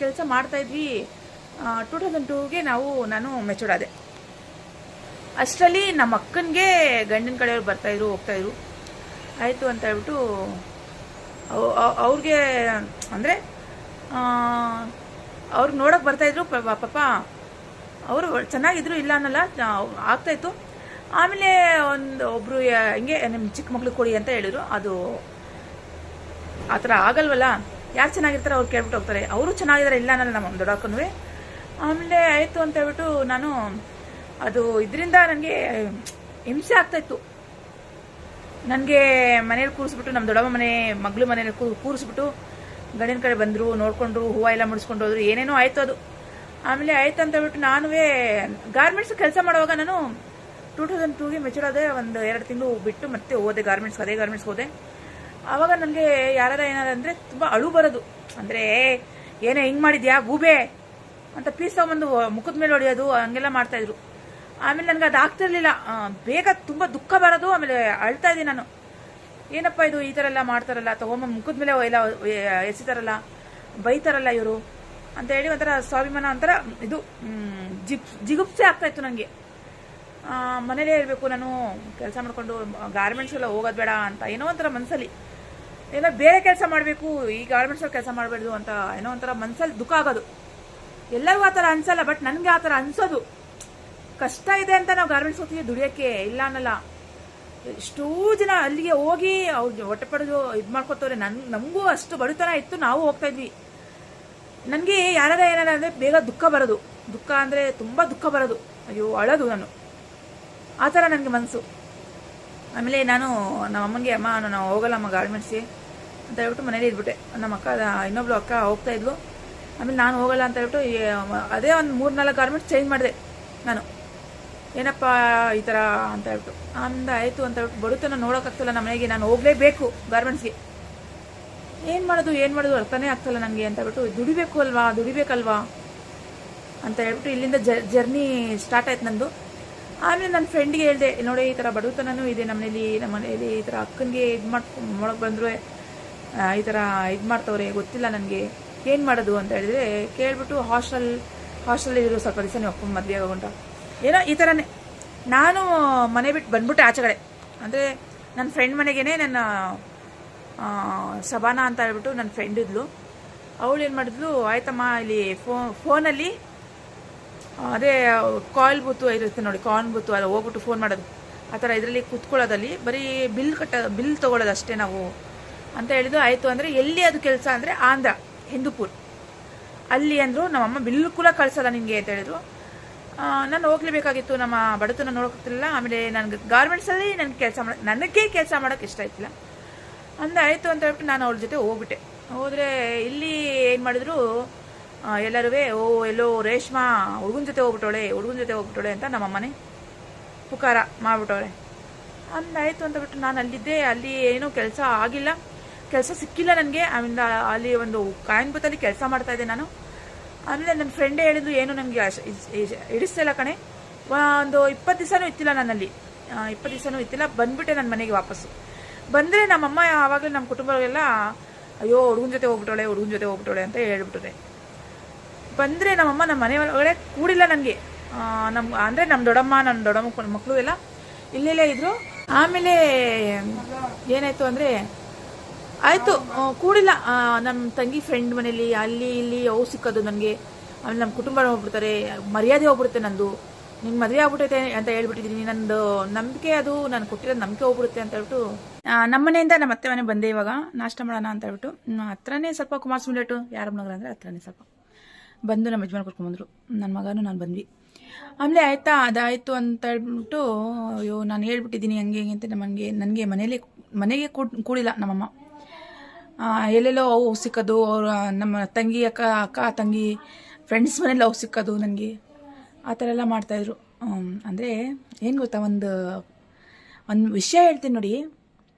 Speaker 1: ಕೆಲಸ ಮಾಡ್ತಾಯಿದ್ವಿ. 2002ಗೆ ನಾನು ಮೆಚೂರ್ಡ್ ಆದೆ. ಅಷ್ಟರಲ್ಲಿ ನಮ್ಮ ಅಕ್ಕನಿಗೆ ಗಂಡಿನ ಕಡೆಯವ್ರು ಬರ್ತಾಯಿದ್ರು, ಹೋಗ್ತಾಯಿದ್ರು. ಆಯಿತು ಅಂತ ಹೇಳ್ಬಿಟ್ಟು ಅವ್ರಿಗೆ, ಅಂದರೆ ಅವ್ರಿಗೆ ನೋಡೋಕೆ ಬರ್ತಾಯಿದ್ರು ಪಾಪ. ಅವರು ಚೆನ್ನಾಗಿದ್ರು, ಇಲ್ಲ ಅನ್ನಲ್ಲ, ಆಗ್ತಾಯಿತ್ತು. ಆಮೇಲೆ ಒಬ್ಬರು ಹಿಂಗೆ ನಿಮ್ಮ ಚಿಕ್ಕ ಮಕ್ಳಿಗೆ ಕೊಡಿ ಅಂತ ಹೇಳಿದ್ರು. ಅದು ಆ ಥರ ಆಗಲ್ವಲ್ಲ, ಯಾರು ಚೆನ್ನಾಗಿರ್ತಾರೆ ಅವ್ರು ಕೇಳ್ಬಿಟ್ಟು ಹೋಗ್ತಾರೆ. ಅವರು ಚೆನ್ನಾಗಿದ್ದಾರೆ, ಇಲ್ಲ ಅನ್ನಲ್ಲ ನಮ್ಮ ದೊಡ್ಡಕ್ಕನೂ. ಆಮೇಲೆ ಆಯಿತು ಅಂತ ಹೇಳ್ಬಿಟ್ಟು ನಾನು ಅದು ಇದರಿಂದ ನನಗೆ ಹಿಂಸೆ ಆಗ್ತಾಯಿತ್ತು. ನನಗೆ ಮನೇಲಿ ಕೂರಿಸ್ಬಿಟ್ಟು, ನಮ್ಮ ದೊಡ್ಡಮ್ಮ ಮಗಳು ಮನೇಲಿ ಕೂರಿಸ್ಬಿಟ್ಟು ಗಂಡಿನ ಕಡೆ ಬಂದರು, ನೋಡಿಕೊಂಡ್ರು, ಹೂವು ಎಲ್ಲ ಮುಡಿಸ್ಕೊಂಡು ಹೋದ್ರು, ಏನೇನೋ ಆಯಿತು ಅದು. ಆಮೇಲೆ ಆಯ್ತು ಅಂತ ಹೇಳ್ಬಿಟ್ಟು ನಾನು ಗಾರ್ಮೆಂಟ್ಸ್ ಕೆಲಸ ಮಾಡುವಾಗ ನಾನು 2002ಗೆ ಮೆಚೂರ್ ಆದೆ. ಒಂದು 2 ತಿಂಗಳು ಬಿಟ್ಟು ಮತ್ತೆ ಹೋದೆ ಅದೇ ಗಾರ್ಮೆಂಟ್ಸ್ಗೆ ಹೋದೆ. ಆವಾಗ ನನಗೆ ಏನಾರ ಅಂದರೆ ತುಂಬ ಅಳು ಬರೋದು. ಅಂದರೆ ಏನೋ ಹಿಂಗೆ ಮಾಡಿದ್ಯಾ ಗೂಬೆ ಅಂತ ಪೀಸ್ ತಗೊಂಬಂದು ಮುಖದ ಮೇಲೆ ಹೊಡೆಯೋದು, ಹಂಗೆಲ್ಲ ಮಾಡ್ತಾಯಿದ್ರು. ಆಮೇಲೆ ನನಗೆ ಅದು ಆಗ್ತಿರ್ಲಿಲ್ಲ, ಬೇಗ ತುಂಬ ದುಃಖ ಬರೋದು. ಆಮೇಲೆ ಅಳ್ತಾ ಇದ್ದೀನಿ ನಾನು, ಏನಪ್ಪ ಇದು ಈ ಥರ ಎಲ್ಲ ಮಾಡ್ತಾರಲ್ಲ, ತಗೊಂಬ ಮುಖದ ಮೇಲೆ ಎಲ್ಲ ಎಸಿತಾರಲ್ಲ, ಬೈತಾರಲ್ಲ ಇವರು ಅಂತ ಹೇಳಿ ಒಂಥರ ಸ್ವಾಭಿಮಾನ, ಒಂಥರ ಇದು ಜಿಗುಪ್ಸೆ ಆಗ್ತಾಯಿತ್ತು ನನಗೆ. ಮನೇಲೇ ಇರಬೇಕು ನಾನು, ಕೆಲಸ ಮಾಡಿಕೊಂಡು ಗಾರ್ಮೆಂಟ್ಸ್ಗೆಲ್ಲ ಹೋಗೋದು ಬೇಡ ಅಂತ ಏನೋ ಒಂಥರ ಮನಸ್ಸಲ್ಲಿ, ಏನೋ ಬೇರೆ ಕೆಲಸ ಮಾಡಬೇಕು, ಈ ಗಾರ್ಮೆಂಟ್ಸಲ್ಲಿ ಕೆಲಸ ಮಾಡಬಾರ್ದು ಅಂತ ಏನೋ ಒಂಥರ ಮನಸ್ಸಲ್ಲಿ ದುಃಖ ಆಗೋದು. ಎಲ್ಲರಿಗೂ ಆ ಥರ ಅನ್ಸಲ್ಲ, ಬಟ್ ನನಗೆ ಆ ಥರ ಅನ್ಸೋದು. ಕಷ್ಟ ಇದೆ ಅಂತ ನಾವು ಗಾರ್ಮೆಂಟ್ಸ್ ಹೋಗ್ತೀವಿ ದುಡಿಯೋಕ್ಕೆ, ಇಲ್ಲ ಅನ್ನಲ್ಲ. ಎಷ್ಟೋ ಜನ ಅಲ್ಲಿಗೆ ಹೋಗಿ ಅವ್ರಿಗೆ ಹೊಟ್ಟೆ ಪಡೆದು ಇದು ಮಾಡ್ಕೊತವ್ರೆ. ನಮಗೂ ಅಷ್ಟು ಬಡತನ ಇತ್ತು, ನಾವು ಹೋಗ್ತಾ ಇದ್ವಿ. ನನಗೆ ಏನಾರ ಅಂದರೆ ಬೇಗ ದುಃಖ ಬರೋದು, ದುಃಖ ಅಂದರೆ ತುಂಬ ದುಃಖ ಬರೋದು, ಅಯ್ಯೋ ಅಳೋದು ನಾನು, ಆ ಥರ ನನಗೆ ಮನಸ್ಸು. ಆಮೇಲೆ ನಾನು ನಮ್ಮ ಅಮ್ಮನಿಗೆ, ಅಮ್ಮ ನಾನು ಹೋಗಲ್ಲಮ್ಮ ಗಾರ್ಮೆಂಟ್ಸ್ಗೆ ಅಂತ ಹೇಳ್ಬಿಟ್ಟು ಮನೇಲಿ ಇದ್ಬಿಟ್ಟೆ. ನಮ್ಮ ಅಕ್ಕ, ಇನ್ನೊಬ್ಳು ಅಕ್ಕ ಹೋಗ್ತಾ ಇದ್ಲು. ಆಮೇಲೆ ನಾನು ಹೋಗಲ್ಲ ಅಂತ ಹೇಳ್ಬಿಟ್ಟು ಅದೇ ಒಂದು 3-4 ಗಾರ್ಮೆಂಟ್ಸ್ ಚೇಂಜ್ ಮಾಡಿದೆ ನಾನು, ಏನಪ್ಪ ಈ ಥರ ಅಂತ ಹೇಳ್ಬಿಟ್ಟು. ಅಂದ ಆಯಿತು ಅಂತ ಹೇಳ್ಬಿಟ್ಟು ಬಡತನ ನೋಡೋಕ್ಕಾಗ್ತಲ್ಲ ನಮ್ಮ ಮನೆಗೆ, ನಾನು ಹೋಗಲೇಬೇಕು ಗಾರ್ಮೆಂಟ್ಸ್ಗೆ, ಏನು ಮಾಡೋದು ಅರ್ಥನೇ ಆಗ್ತಲ್ಲ ನನಗೆ ಅಂತ ಹೇಳ್ಬಿಟ್ಟು, ದುಡಿಬೇಕಲ್ವಾ ಅಂತ ಹೇಳ್ಬಿಟ್ಟು ಇಲ್ಲಿಂದ ಜರ್ನಿ ಸ್ಟಾರ್ಟ್ ಆಯ್ತು ನಂದು. ಆಮೇಲೆ ನನ್ನ ಫ್ರೆಂಡ್ಗೆ ಹೇಳಿದೆ, ನೋಡಿ ಈ ಥರ ಬಡತನೂ ಇದೆ ನಮ್ಮ ಮನೇಲಿ ಈ ಥರ ಅಕ್ಕನಿಗೆ ಇದು ಮಾಡಕ್ಕೆ ಬಂದರು, ಈ ಥರ ಇದು ಮಾಡ್ತವ್ರೆ, ಗೊತ್ತಿಲ್ಲ ನನಗೆ ಏನು ಮಾಡೋದು ಅಂತ ಹೇಳಿದ್ರೆ, ಕೇಳಿಬಿಟ್ಟು ಹಾಸ್ಟೆಲ್ ಇದ್ರು ಸ್ವಲ್ಪ ದಿವಸ ನೀವು ಅಪ್ಪನ ಮದುವೆ ಆಗೋಂಟ ಏನೋ ಈ ಥರನೇ. ನಾನು ಮನೆ ಬಿಟ್ಟು ಬಂದ್ಬಿಟ್ಟೆ ಆಚೆ ಕಡೆ. ಅಂದರೆ ನನ್ನ ಫ್ರೆಂಡ್ ಮನೆಗೇ ನನ್ನ ಶಬಾನಾ ಅಂತ ಹೇಳ್ಬಿಟ್ಟು ನನ್ನ ಫ್ರೆಂಡ್ ಇದ್ಲು. ಅವಳು ಏನು ಮಾಡಿದ್ಲು, ಆಯ್ತಮ್ಮ ಇಲ್ಲಿ ಫೋನಲ್ಲಿ ಅದೇ ಕಾಲ್ ಬೂತು ಇರುತ್ತೆ ನೋಡಿ, ಕಾನ್ ಬೂತು, ಅಲ್ಲಿ ಹೋಗ್ಬಿಟ್ಟು ಫೋನ್ ಮಾಡೋದು, ಆ ಥರ ಇದರಲ್ಲಿ ಕುತ್ಕೊಳ್ಳೋದಲ್ಲಿ ಬರೀ ಬಿಲ್ ತೊಗೊಳ್ಳೋದು ಅಷ್ಟೇ ನಾವು ಅಂತ ಹೇಳಿದ್ದು. ಆಯಿತು ಅಂದರೆ ಎಲ್ಲಿ ಅದು ಕೆಲಸ ಅಂದರೆ ಆಂಧ್ರ, ಹಿಂದೂಪುರ್ ಅಲ್ಲಿ ಅಂದರು. ನಮ್ಮಮ್ಮ ಬಿಲ್ಕುಲ ಕಳಿಸಲ್ಲ ನಿನಗೆ ಅಂತ ಹೇಳಿದ್ರು. ನಾನು ಹೋಗ್ಲೇಬೇಕಾಗಿತ್ತು, ನಮ್ಮ ಬಡತನ ನೋಡೋಕ್ತಿಲ್ಲ. ಆಮೇಲೆ ನನಗೆ ಗಾರ್ಮೆಂಟ್ಸಲ್ಲಿ ನನಗೆ ಕೆಲಸ ಮಾಡೋಕ್ಕೆ ಇಷ್ಟ ಆಯ್ತಿಲ್ಲ ಅಂದ. ಆಯಿತು ಅಂತ ಹೇಳ್ಬಿಟ್ಟು ನಾನು ಅವ್ರ ಜೊತೆ ಹೋಗ್ಬಿಟ್ಟೆ. ಹೋದರೆ ಇಲ್ಲಿ ಏನು ಮಾಡಿದ್ರು ಎಲ್ಲರೂ, ಎಲ್ಲೋ ರೇಷ್ಮಾ ಹುಡುಗನ ಜೊತೆ ಹೋಗ್ಬಿಟ್ಟವಳೆ ಅಂತ ನಮ್ಮಮ್ಮನೇ ಪುಕಾರ ಮಾಡಿಬಿಟ್ಟವ್ರೆ. ಅಂದಾಯಿತು ಅಂತ ಬಿಟ್ಟು ನಾನು ಅಲ್ಲಿದ್ದೆ. ಅಲ್ಲಿ ಏನೂ ಕೆಲಸ ಆಗಿಲ್ಲ, ಕೆಲಸ ಸಿಕ್ಕಿಲ್ಲ ನನಗೆ. ಆಮೇಲೆ ಅಲ್ಲಿ ಒಂದು ಕಾಯಿನ್ಬೂತಲ್ಲಿ ಕೆಲಸ ಮಾಡ್ತಾಯಿದ್ದೆ ನಾನು. ಆಮೇಲೆ ನನ್ನ ಫ್ರೆಂಡೇ ಹೇಳಿದ್ರು, ಏನು ನನಗೆ ಇಡಿಸ್ತಿಲ್ಲ ಕಣೆ, ಒಂದು 20 ದಿವಸನೂ ಇತ್ತಿಲ್ಲ ನನ್ನಲ್ಲಿ, 20 ದಿವಸನೂ ಇತ್ತಿಲ್ಲ. ಬಂದುಬಿಟ್ಟೆ ನನ್ನ ಮನೆಗೆ ವಾಪಸ್ಸು. ಬಂದರೆ ನಮ್ಮಮ್ಮ ಆವಾಗಲೇ ನಮ್ಮ ಕುಟುಂಬದವರೆಲ್ಲ, ಅಯ್ಯೋ ಹುಡುಗನ ಜೊತೆ ಹೋಗ್ಬಿಟ್ಟವಳೆ ಅಂತ ಹೇಳ್ಬಿಟ್ರೆ. ಬಂದರೆ ನಮ್ಮಮ್ಮ ನಮ್ಮ ಮನೆ ಒಳಗಡೆ ಕೂಡಿಲ್ಲ ನನಗೆ. ಅಂದರೆ ನಮ್ಮ ದೊಡ್ಡಮ್ಮ ಮಕ್ಕಳು ಎಲ್ಲ ಇಲ್ಲೆಲ್ಲ ಇದ್ದರು. ಆಮೇಲೆ ಏನಾಯಿತು ಅಂದರೆ ಆಯಿತು ಕೂಡಿಲ್ಲ. ನಮ್ಮ ತಂಗಿ ಫ್ರೆಂಡ್ ಮನೇಲಿ ಅಲ್ಲಿ ಇಲ್ಲಿ ಅವು ಸಿಕ್ಕೋದು ನನಗೆ. ಆಮೇಲೆ ನಮ್ಮ ಕುಟುಂಬ ಹೋಗ್ಬಿಡ್ತಾರೆ, ಮರ್ಯಾದೆ ಹೋಗ್ಬಿಡುತ್ತೆ ನಂದು. ನಿಂಗೆ ಮದುವೆ ಆಗ್ಬಿಟ್ಟೈತೆ ಅಂತ ಹೇಳ್ಬಿಟ್ಟಿದ್ದೀನಿ, ನಂದು ನಂಬಿಕೆ, ಅದು ನಾನು ಕೊಟ್ಟಿರೋದು ನಂಬಿಕೆ ಹೋಗ್ಬಿಡುತ್ತೆ ಅಂತ ಹೇಳ್ಬಿಟ್ಟು ನಮ್ಮ ಮನೆಯಿಂದ ನಮ್ಮ ಅತ್ತೆ ಮನೆ ಬಂದೆ ಇವಾಗ ನಾಷ್ಟ ಮಾಡೋಣ ಅಂತ ಹೇಳ್ಬಿಟ್ಟು. ಹತ್ರನೇ ಸ್ವಲ್ಪ ಕುಮಾರಸ್ವಾಮಿ ಲೇಟು ಯಾರಮ್ಮನಗರ ಅಂದರೆ ಹತ್ರನೇ ಸ್ವಲ್ಪ ಬಂದು ನಮ್ಮ ಯಜಮಾನ್ ಕರ್ಕೊಂಡ್ಬಂದರು. ನನ್ನ ಮಗನೂ ನಾನು ಬಂದ್ವಿ. ಆಮೇಲೆ ಆಯಿತಾ ಅದಾಯಿತು ಅಂತ ಹೇಳ್ಬಿಟ್ಟು ಅಯ್ಯೋ ನಾನು ಹೇಳ್ಬಿಟ್ಟಿದ್ದೀನಿ ಹಂಗೆ ಹಿಂಗೆ ಅಂತ ನನಗೆ ಮನೆಗೆ ಕೂಡಿಲ್ಲ ನಮ್ಮಮ್ಮ. ಎಲ್ಲೆಲ್ಲೋ ಅವು ಸಿಕ್ಕೋದು, ಅವರು ನಮ್ಮ ತಂಗಿ ಅಕ್ಕ ತಂಗಿ ಫ್ರೆಂಡ್ಸ್ ಮನೇಲಿ ಅವು ಸಿಕ್ಕೋದು ನನಗೆ, ಆ ಥರ ಎಲ್ಲ ಮಾಡ್ತಾಯಿದ್ರು. ಅಂದರೆ ಏನು ಗೊತ್ತಾ, ಒಂದು ವಿಷಯ ಹೇಳ್ತೀನಿ ನೋಡಿ.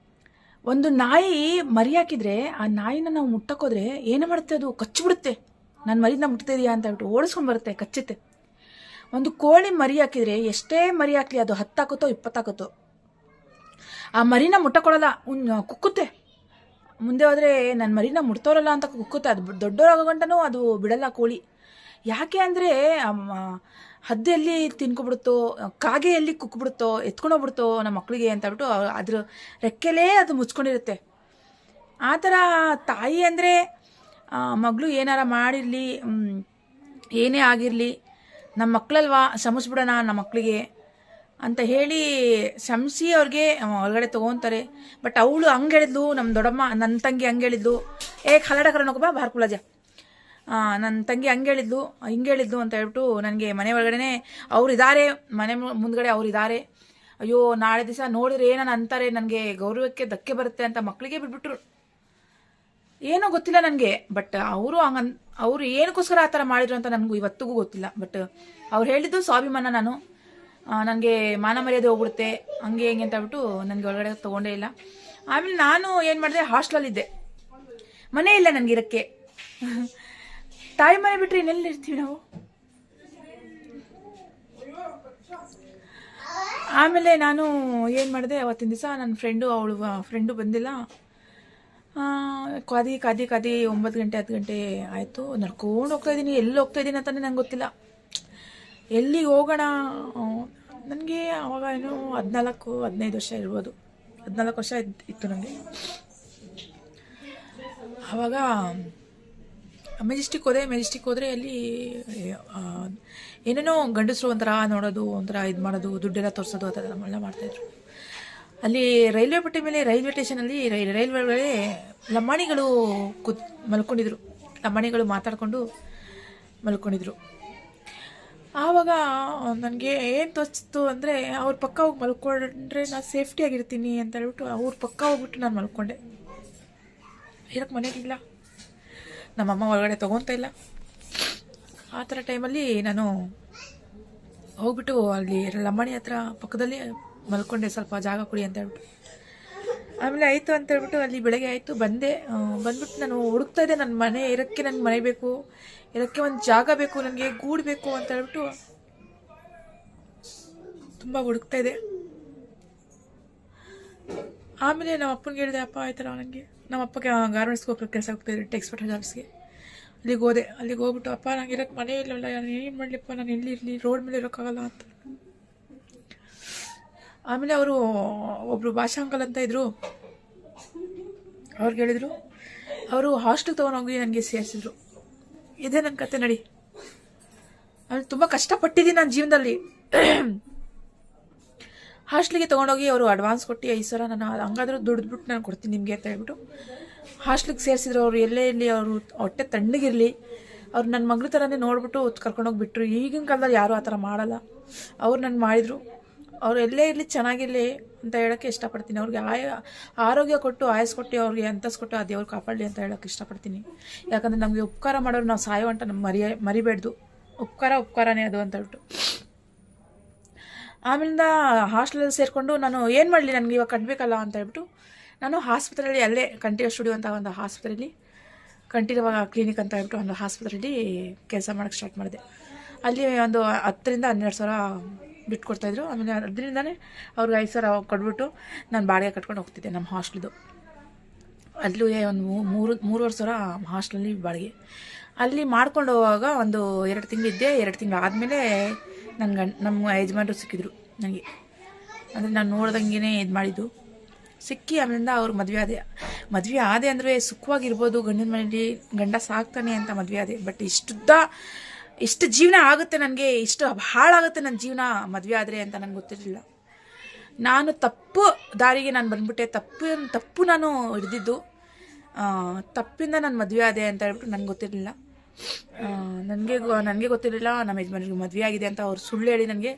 Speaker 1: ಒಂದು ನಾಯಿ ಮರಿ ಹಾಕಿದರೆ ಆ ನಾಯಿನ ನಾವು ಮುಟ್ಟಕ್ಕೋದ್ರೆ ಏನು ಮಾಡುತ್ತೆ, ಅದು ಕಚ್ಚಿಬಿಡುತ್ತೆ. ನನ್ನ ಮರಿನ ಮುಟ್ತಿದೆಯಾ ಅಂತ ಹೇಳ್ಬಿಟ್ಟು ಓಡಿಸ್ಕೊಂಡು ಬರುತ್ತೆ, ಕಚ್ಚುತ್ತೆ. ಒಂದು ಕೋಳಿ ಮರಿ ಹಾಕಿದರೆ ಎಷ್ಟೇ ಮರಿ ಹಾಕಲಿ ಅದು 10 ಹಾಕುತ್ತೋ 20 ಹಾಕುತ್ತೋ, ಆ ಮರಿನ ಮುಟ್ಟಕೊಳ್ಳಲ್ಲ, ಕುಕ್ಕುತ್ತೆ. ಮುಂದೆ ಹೋದರೆ ನನ್ನ ಮರಿನ ಮುಟ್ತೋರಲ್ಲ ಅಂತ ಕುಕ್ಕುತ್ತೆ. ಅದು ದೊಡ್ಡವರಾಗೋ ಅದು ಬಿಡಲ್ಲ ಕೋಳಿ. ಯಾಕೆ ಅಂದರೆ ಹದ್ದೆಯಲ್ಲಿ ತಿನ್ಕೊಬಿಡುತ್ತೋ, ಕಾಗೆಯಲ್ಲಿ ಕುಕ್ಬಿಡುತ್ತೋ, ಎತ್ಕೊಂಡೋಗ್ಬಿಡುತ್ತೋ ನಮ್ಮ ಮಕ್ಕಳಿಗೆ ಅಂತ ಹೇಳ್ಬಿಟ್ಟು ಅದ್ರ ರೆಕ್ಕೆಲೇ ಅದು ಮುಚ್ಕೊಂಡಿರುತ್ತೆ. ಆ ಥರ ತಾಯಿ ಅಂದರೆ ಮಗಳು ಏನಾರ ಮಾಡಿರಲಿ, ಏನೇ ಆಗಿರಲಿ, ನಮ್ಮ ಮಕ್ಕಳಲ್ವಾ ಶ್ರಮಿಸ್ಬಿಡೋಣ ನಮ್ಮ ಮಕ್ಕಳಿಗೆ ಅಂತ ಹೇಳಿ ಶ್ರಮಿಸಿ ಅವ್ರಿಗೆ ಹೊರಗಡೆ ತೊಗೊತಾರೆ. ಬಟ್ ಅವಳು ಹಂಗೆ ಹೇಳಿದ್ಲು, ನಮ್ಮ ದೊಡ್ಡಮ್ಮ ನನ್ನ ತಂಗಿ ಹಂಗೆ ಹೇಳಿದ್ಲು, ಹಲಡಕರನೋಗಬ್ಬ ಬಾರ್ಕುಲಜ, ನನ್ನ ತಂಗಿ ಹಂಗೆ ಹೇಳಿದ್ಲು ಅಂತ ಹೇಳ್ಬಿಟ್ಟು ನನಗೆ ಮನೆ ಒಳಗಡೆ ಅವ್ರು ಇದ್ದಾರೆ, ಮನೆ ಮುಂದ್ಗಡೆ ಅವ್ರು ಇದ್ದಾರೆ. ಅಯ್ಯೋ ನಾಳೆ ದಿವಸ ನೋಡಿದ್ರೆ ಏನನ್ನ ಅಂತಾರೆ, ನನಗೆ ಗೌರವಕ್ಕೆ ಧಕ್ಕೆ ಬರುತ್ತೆ ಅಂತ ಮಕ್ಕಳಿಗೆ ಬಿಟ್ಬಿಟ್ರು. ಏನೋ ಗೊತ್ತಿಲ್ಲ ನನಗೆ. ಬಟ್ ಅವರು ಏನಕ್ಕೋಸ್ಕರ ಆ ಥರ ಮಾಡಿದ್ರು ಅಂತ ನನಗೂ ಇವತ್ತಿಗೂ ಗೊತ್ತಿಲ್ಲ. ಬಟ್ ಅವ್ರು ಹೇಳಿದ್ದು ಸ್ವಾಭಿಮಾನ, ನನಗೆ ಮಾನ ಮರ್ಯಾದೆ ಹೋಗ್ಬಿಡುತ್ತೆ ಹಂಗೆ ಹೆಂಗೆ ಅಂತ ಹೇಳ್ಬಿಟ್ಟು ನನಗೆ ಒಳಗಡೆ ತೊಗೊಂಡೇ ಇಲ್ಲ. ಆಮೇಲೆ ನಾನು ಏನು ಮಾಡಿದೆ, ಹಾಸ್ಟೆಲಲ್ಲಿದ್ದೆ, ಮನೆ ಇಲ್ಲ ನನಗೆ ಇರೋಕ್ಕೆ. ತಾಯಿ ಮನೆ ಬಿಟ್ಟರೆ ಇನ್ನೆಲ್ಲಿ ಇರ್ತೀವಿ ನಾವು. ಆಮೇಲೆ ನಾನು ಏನು ಮಾಡಿದೆ, ಅವತ್ತಿನ ದಿವಸ ನನ್ನ ಫ್ರೆಂಡು ಬಂದಿಲ್ಲ. ಕಾದಿ 9 ಗಂಟೆ 10 ಗಂಟೆ ಆಯಿತು. ನಡ್ಕೊಂಡು ಹೋಗ್ತಾಯಿದ್ದೀನಿ, ಎಲ್ಲಿ ಹೋಗ್ತಾಯಿದ್ದೀನಿ ಅಂತಲೇ ನಂಗೆ ಗೊತ್ತಿಲ್ಲ. ಎಲ್ಲಿಗೆ ಹೋಗೋಣ, ನನಗೆ ಆವಾಗ ಏನೋ 14-15 ವರ್ಷ ಇರ್ಬೋದು, 14 ವರ್ಷ ಇತ್ತು ನನಗೆ. ಆವಾಗ ಮೆಜೆಸ್ಟಿಕ್ ಹೋದರೆ ಅಲ್ಲಿ ಏನೇನೋ ಗಂಡಸರು ಒಂಥರ ನೋಡೋದು, ಒಂಥರ ಇದು ಮಾಡೋದು, ದುಡ್ಡೆಲ್ಲ ತೋರಿಸೋದು, ಆ ಥರ ನಮ್ಮೆಲ್ಲ ಮಾಡ್ತಾಯಿದ್ರು. ಅಲ್ಲಿ ರೈಲ್ವೆ ಪಟ್ಟಿ ಮೇಲೆ, ರೈಲ್ವೆ ಸ್ಟೇಷನಲ್ಲಿ ರೈಲ್ವೆ ಒಳಗಡೆ ಲಂಬಾಣಿಗಳು ಮಲ್ಕೊಂಡಿದ್ರು. ಲಂಬಾಣಿಗಳು ಮಾತಾಡಿಕೊಂಡು ಮಲ್ಕೊಂಡಿದ್ರು. ಆವಾಗ ನನಗೆ ಏನು ತೋಚಿತ್ತು ಅಂದರೆ, ಅವ್ರ ಪಕ್ಕ ಹೋಗಿ ಮಲ್ಕೊಂಡ್ರೆ ನಾನು ಸೇಫ್ಟಿಯಾಗಿರ್ತೀನಿ ಅಂತ ಹೇಳ್ಬಿಟ್ಟು ಅವ್ರ ಪಕ್ಕ ಹೋಗ್ಬಿಟ್ಟು ನಾನು ಮಲ್ಕೊಂಡೆ. ಇರೋಕ್ಕೆ ಮನೆಗಿಲ್ಲ, ನಮ್ಮಮ್ಮ ಒಳಗಡೆ ತೊಗೊತಾ ಇಲ್ಲ. ಆ ಥರ ಟೈಮಲ್ಲಿ ನಾನು ಹೋಗ್ಬಿಟ್ಟು ಅಲ್ಲಿ ಲಂಬಾಣಿ ಹತ್ರ ಪಕ್ಕದಲ್ಲಿ ಮಲ್ಕೊಂಡೆ, ಸ್ವಲ್ಪ ಜಾಗ ಕೊಡಿ ಅಂತ ಹೇಳ್ಬಿಟ್ಟು. ಆಮೇಲೆ ಆಯಿತು ಅಂತ ಹೇಳ್ಬಿಟ್ಟು ಅಲ್ಲಿ ಬೆಳಗ್ಗೆ ಆಯಿತು, ಬಂದ್ಬಿಟ್ಟು ನಾನು ಹುಡುಕ್ತಾ ಇದ್ದೆ ನನ್ನ ಮನೆ ಇರೋಕ್ಕೆ. ನನಗೆ ಮನೆ ಬೇಕು, ಇರೋಕ್ಕೆ ಒಂದು ಜಾಗ ಬೇಕು, ನನಗೆ ಗೂಡು ಬೇಕು ಅಂತ ಹೇಳ್ಬಿಟ್ಟು ತುಂಬ ಹುಡುಕ್ತಾ ಇದೆ. ಆಮೇಲೆ ನಮ್ಮ ಅಪ್ಪನಿಗೆ ಹೇಳಿದೆ, ಅಪ್ಪ ಈ ಥರ ನನಗೆ, ನಮ್ಮ ಅಪ್ಪಗೆ ಗಾರ್ಮೆಂಟ್ಸ್ಗೆ ಹೋಗ್ಬೇಕು, ಕೆಲಸ ಹೋಗ್ತಾಯಿದ್ದೆ, ಟೆಕ್ಸ್ಪೋರ್ಟ್ ಜಾಬ್ಸ್ಗೆ. ಅಲ್ಲಿಗೆ ಹೋಗ್ಬಿಟ್ಟು, ಅಪ್ಪ ನಂಗೆ ಇರೋಕ್ಕೆ ಮನೆ ಇಲ್ಲಲ್ಲ, ನಾನು ಏನು ಮಾಡಲಿಪ್ಪ, ನಾನು ಎಲ್ಲಿ ಇರಲಿ, ರೋಡ್ ಮೇಲೆ ಇರೋಕ್ಕಾಗಲ್ಲ ಅಂತ. ಆಮೇಲೆ ಅವರು ಒಬ್ಬರು ಭಾಷಾ ಅಂಕಲ್ ಅಂತ ಇದ್ದರು, ಅವ್ರಿಗೆ ಹೇಳಿದರು, ಅವರು ಹಾಸ್ಟೆಲ್ಗೆ ತೊಗೊಂಡೋಗಿ ನನಗೆ ಸೇರಿಸಿದ್ರು. ಇದೇ ನನ್ನ ಕತೆ ನಡಿ. ನಾನು ತುಂಬ ಕಷ್ಟಪಟ್ಟಿದ್ದೀನಿ ನನ್ನ ಜೀವನದಲ್ಲಿ. ಹಾಸ್ಟೆಲ್ಗೆ ತೊಗೊಂಡೋಗಿ ಅವರು ಅಡ್ವಾನ್ಸ್ ಕೊಟ್ಟು 5,000 ನಾನು ಹಂಗಾದ್ರೂ ದುಡಿದ್ಬಿಟ್ಟು ನಾನು ಕೊಡ್ತೀನಿ ನಿಮಗೆ ಅಂತ ಹೇಳ್ಬಿಟ್ಟು ಹಾಸ್ಟೆಲ್ಗೆ ಸೇರಿಸಿದ್ರು. ಅವರು ಎಲ್ಲೇ ಇರಲಿ, ಅವರು ಹೊಟ್ಟೆ ತಣ್ಣಗಿರಲಿ, ಅವ್ರು ನನ್ನ ಮಗಳ ಥರನೇ ನೋಡ್ಬಿಟ್ಟು ಕರ್ಕೊಂಡೋಗಿಬಿಟ್ರು. ಈಗಿನ ಕಾಲದಲ್ಲಿ ಯಾರೂ ಆ ಥರ ಮಾಡಲ್ಲ, ಅವ್ರು ನನ್ನ ಮಾಡಿದರು. ಅವ್ರು ಎಲ್ಲೇ ಇರಲಿ, ಚೆನ್ನಾಗಿರಲಿ ಅಂತ ಹೇಳೋಕ್ಕೆ ಇಷ್ಟಪಡ್ತೀನಿ. ಅವ್ರಿಗೆ ಆರೋಗ್ಯ ಕೊಟ್ಟು, ಆಯಸ್ ಕೊಟ್ಟು, ಅವ್ರಿಗೆ ಅಂತಸ್ತು ಕೊಟ್ಟು ಆ ದೇವ್ರು ಕಾಪಾಡಲಿ ಅಂತ ಹೇಳೋಕ್ಕೆ ಇಷ್ಟಪಡ್ತೀನಿ. ಯಾಕಂದರೆ ನಮಗೆ ಉಪಕಾರ ಮಾಡೋರು ನಾವು ಸಾಯೋ ಅಂತ ನಮ್ಗೆ ಮರಿಬೇಡ್ದು. ಉಪಕಾರನೇ ಅದು ಅಂತ ಹೇಳ್ಬಿಟ್ಟು ಆಮೇಲಿಂದ ಹಾಸ್ಟೆಲಲ್ಲಿ ಸೇರಿಕೊಂಡು ನಾನು ಏನು ಮಾಡಲಿ, ನನಗೆ ಇವಾಗ ಕಟ್ಟಬೇಕಲ್ಲ ಅಂತ ಹೇಳ್ಬಿಟ್ಟು ನಾನು ಆಸ್ಪತ್ರೆಯಲ್ಲಿ, ಅಲ್ಲೇ ಕಂಠೀರವ ಸ್ಟುಡಿಯೋ ಅಂತ ಒಂದು ಆಸ್ಪತ್ರೆಯಲ್ಲಿ, ಕಂಠೀರವ ಕ್ಲಿನಿಕ್ ಅಂತ ಹೇಳ್ಬಿಟ್ಟು ಒಂದು ಆಸ್ಪತ್ರೆಯಲ್ಲಿ ಕೆಲಸ ಮಾಡೋಕ್ಕೆ ಸ್ಟಾರ್ಟ್ ಮಾಡಿದೆ. ಅಲ್ಲಿ ಒಂದು 10,000 to 12,000 ಬಿಟ್ಕೊಡ್ತಾಯಿದ್ರು. ಆಮೇಲೆ ಅದರಿಂದನೇ ಅವ್ರಿಗೆ 5,000 ಕೊಟ್ಬಿಟ್ಟು ನಾನು ಬಾಡಿಗೆ ಕಟ್ಕೊಂಡು ಹೋಗ್ತಿದ್ದೆ ನಮ್ಮ ಹಾಸ್ಟ್ಲಿದು. ಅಲ್ಲೂ ಒಂದು 3-3.5 ಸಾವಿರ ಹಾಸ್ಟೆಲಲ್ಲಿ ಬಾಡಿಗೆ. ಅಲ್ಲಿ ಮಾಡ್ಕೊಂಡು ಹೋಗುವಾಗ ಒಂದು 2 ತಿಂಗಳಿದ್ದೆ. 2 ತಿಂಗಳು ಆದಮೇಲೆ ನಮ್ಮ ಯಜಮಾನರು ಸಿಕ್ಕಿದ್ರು ನನಗೆ. ಅಂದರೆ ನಾನು ನೋಡ್ದಂಗೆ ಇದು ಮಾಡಿದ್ದು ಸಿಕ್ಕಿ ಆಮೇಲಿಂದ ಅವ್ರಿಗೆ ಮದುವೆ ಆದೆ ಅಂದರೆ ಸುಖವಾಗಿರ್ಬೋದು, ಗಂಡನ ಮನೇಲಿ ಗಂಡ ಸಾಕ್ತಾನೆ ಅಂತ ಮದುವೆ ಆದೆ. ಬಟ್ ಇಷ್ಟು ಜೀವನ ಆಗುತ್ತೆ ನನಗೆ, ಇಷ್ಟು ಹಾಳಾಗುತ್ತೆ ನನ್ನ ಜೀವನ ಮದುವೆ ಆದರೆ ಅಂತ ನನಗೆ ಗೊತ್ತಿರಲಿಲ್ಲ. ನಾನು ತಪ್ಪು ದಾರಿಗೆ ನಾನು ಬಂದ್ಬಿಟ್ಟೆ, ತಪ್ಪು ನಾನು ಹಿಡ್ದಿದ್ದು, ತಪ್ಪಿಂದ ನಾನು ಮದುವೆ ಆದೆ ಅಂತ ಹೇಳ್ಬಿಟ್ಟು ನನಗೆ ಗೊತ್ತಿರಲಿಲ್ಲ. ನನಗೆ ಗೊತ್ತಿರಲಿಲ್ಲ ನಮ್ಮ ಯಜಮಾನ್ರಿಗೆ ಮದುವೆ ಆಗಿದೆ ಅಂತ. ಅವ್ರು ಸುಳ್ಳು ಹೇಳಿ ನನಗೆ,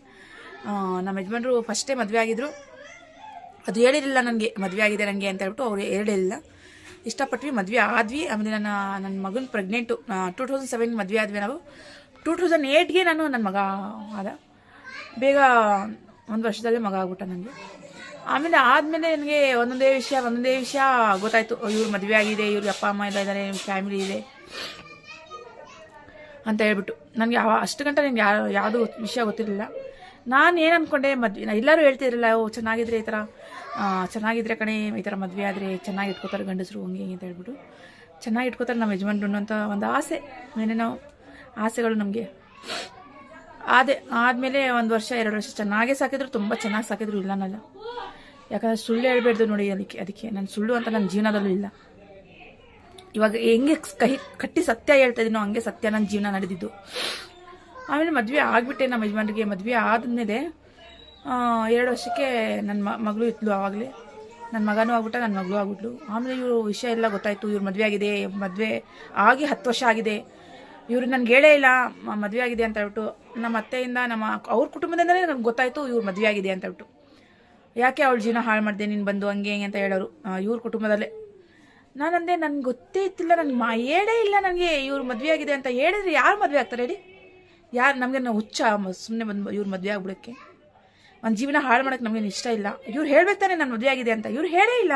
Speaker 1: ನಮ್ಮ ಯಜಮಾನ್ರು ಫಸ್ಟೇ ಮದುವೆ ಆಗಿದ್ರು, ಅದು ಹೇಳಿರಲಿಲ್ಲ ನನಗೆ ಮದುವೆ ಆಗಿದೆ ನನಗೆ ಅಂತ ಹೇಳ್ಬಿಟ್ಟು ಅವ್ರು ಹೇಳಿರಲಿಲ್ಲ. ಇಷ್ಟಪಟ್ವಿ, ಮದುವೆ ಆದ್ವಿ. ಆಮೇಲೆ ನನ್ನ ಮಗನ ಪ್ರೆಗ್ನೆಂಟು 2007 ಮದುವೆ ಆದ್ವಿ ನಾವು. 2008ಗೆ ನನ್ನ ಮಗ ಆದ. ಬೇಗ 1 ವರ್ಷದಲ್ಲೇ ಮಗ ಆಗ್ಬಿಟ್ಟ ನನಗೆ. ಆದಮೇಲೆ ನನಗೆ ಒಂದೊಂದೇ ವಿಷಯ ಗೊತ್ತಾಯಿತು. ಇವ್ರು ಮದುವೆ ಆಗಿದೆ, ಇವ್ರಿಗೆ ಅಪ್ಪ ಅಮ್ಮ ಎಲ್ಲ ಇದ್ದಾರೆ, ಫ್ಯಾಮಿಲಿ ಇದೆ ಅಂತ ಹೇಳ್ಬಿಟ್ಟು. ನನಗೆ ಅಷ್ಟು ಗಂಟೆ ನನಗೆ ಯಾವುದೂ ವಿಷಯ ಗೊತ್ತಿರಲಿಲ್ಲ. ನಾನು ಏನು ಅಂದ್ಕೊಂಡೆ, ಎಲ್ಲರೂ ಹೇಳ್ತಿದ್ರಲ್ಲ, ಚೆನ್ನಾಗಿದ್ರೆ ಈ ಥರ ಚೆನ್ನಾಗಿದ್ರೆ ಕಣೆ ಈ ಥರ ಮದುವೆ ಆದರೆ ಚೆನ್ನಾಗಿ ಇಟ್ಕೋತಾರೆ ಗಂಡಸರು, ಹಂಗೆ ಅಂತ ಹೇಳ್ಬಿಟ್ಟು ಚೆನ್ನಾಗಿ ಇಟ್ಕೋತಾರೆ ನಮ್ಮ ಯಜಮಾನ್ರು ಅಂತ ಒಂದು ಆಸೆ, ಏನೇನೋ ಆಸೆಗಳು ನಮಗೆ. ಆದಮೇಲೆ 1 ವರ್ಷ 2 ವರ್ಷ ಚೆನ್ನಾಗೇ ಸಾಕಿದ್ರು, ತುಂಬ ಚೆನ್ನಾಗಿ ಸಾಕಿದ್ರು, ಇಲ್ಲ ಅನ್ನಲ್ಲ. ಯಾಕಂದರೆ ಸುಳ್ಳು ಹೇಳ್ಬೇಡ್ದು ನೋಡಿ, ಅದಕ್ಕೆ ನಾನು ಸುಳ್ಳು ಅಂತ ನನ್ನ ಜೀವನದಲ್ಲೂ ಇಲ್ಲ. ಇವಾಗ ಹೆಂಗೆ ಕಟ್ಟಿ ಸತ್ಯ ಹೇಳ್ತಾ ಇದೀನೋ ಹಂಗೆ ಸತ್ಯ ನನ್ನ ಜೀವನ ನಡೆದಿದ್ದು. ಆಮೇಲೆ ಮದುವೆ ಆಗಿಬಿಟ್ಟೆ ನಮ್ಮ ಯಜಮಾನ್ರಿಗೆ. ಮದುವೆ ಆದಮೇಲೆ 2 ವರ್ಷಕ್ಕೆ ನನ್ನ ಮಗಳು ಇದ್ಲು. ಆವಾಗಲೇ ನನ್ನ ಮಗನೂ ಆಗ್ಬಿಟ್ಟ, ನನ್ನ ಮಗಳು ಆಗ್ಬಿಟ್ಲು. ಆಮೇಲೆ ಇವರು ವಿಷಯ ಎಲ್ಲ ಗೊತ್ತಾಯಿತು, ಇವ್ರು ಮದುವೆ ಆಗಿದೆ, ಮದುವೆ ಆಗಿ 10 ವರ್ಷ ಆಗಿದೆ. ಇವರು ನನಗೆ ಹೇಳೇ ಇಲ್ಲ ಮದುವೆ ಆಗಿದೆ ಅಂತ ಹೇಳ್ಬಿಟ್ಟು. ನಮ್ಮ ಅತ್ತೆಯಿಂದ ಅವ್ರ ಕುಟುಂಬದಿಂದಲೇ ನನಗೆ ಗೊತ್ತಾಯಿತು ಇವ್ರು ಮದುವೆ ಆಗಿದೆ ಅಂತ ಹೇಳ್ಬಿಟ್ಟು. ಯಾಕೆ ಅವಳ ಜೀವನ ಹಾಳು ಮಾಡಿದೆ ನೀನು ಬಂದು, ಹಂಗೆ ಅಂತ ಹೇಳೋರು ಇವ್ರ ಕುಟುಂಬದಲ್ಲೇ. ನಾನಂದೆ ನನಗೆ ಗೊತ್ತೇ ಇತ್ತಿಲ್ಲ, ನನಗೆ ಹೇಳೇ ಇಲ್ಲ ನನಗೆ ಇವ್ರು ಮದುವೆ ಆಗಿದೆ ಅಂತ. ಹೇಳಿದ್ರೆ ಯಾರು ಮದುವೆ ಆಗ್ತಾರೆ ಹೇಳಿ? ಯಾರು ನಮಗೆ ಹುಚ್ಚ ಸುಮ್ಮನೆ ಬಂದು ಇವ್ರು ಮದುವೆ ಆಗ್ಬಿಡೋಕ್ಕೆ? ಒಂದು ಜೀವನ ಹಾಳು ಮಾಡೋಕ್ಕೆ ನಮಗೇನು ಇಷ್ಟ ಇಲ್ಲ. ಇವ್ರು ಹೇಳ್ಬೇಕು ತಾನೆ ನಾನು ಮದುವೆ ಆಗಿದೆ ಅಂತ, ಇವ್ರು ಹೇಳೇ ಇಲ್ಲ,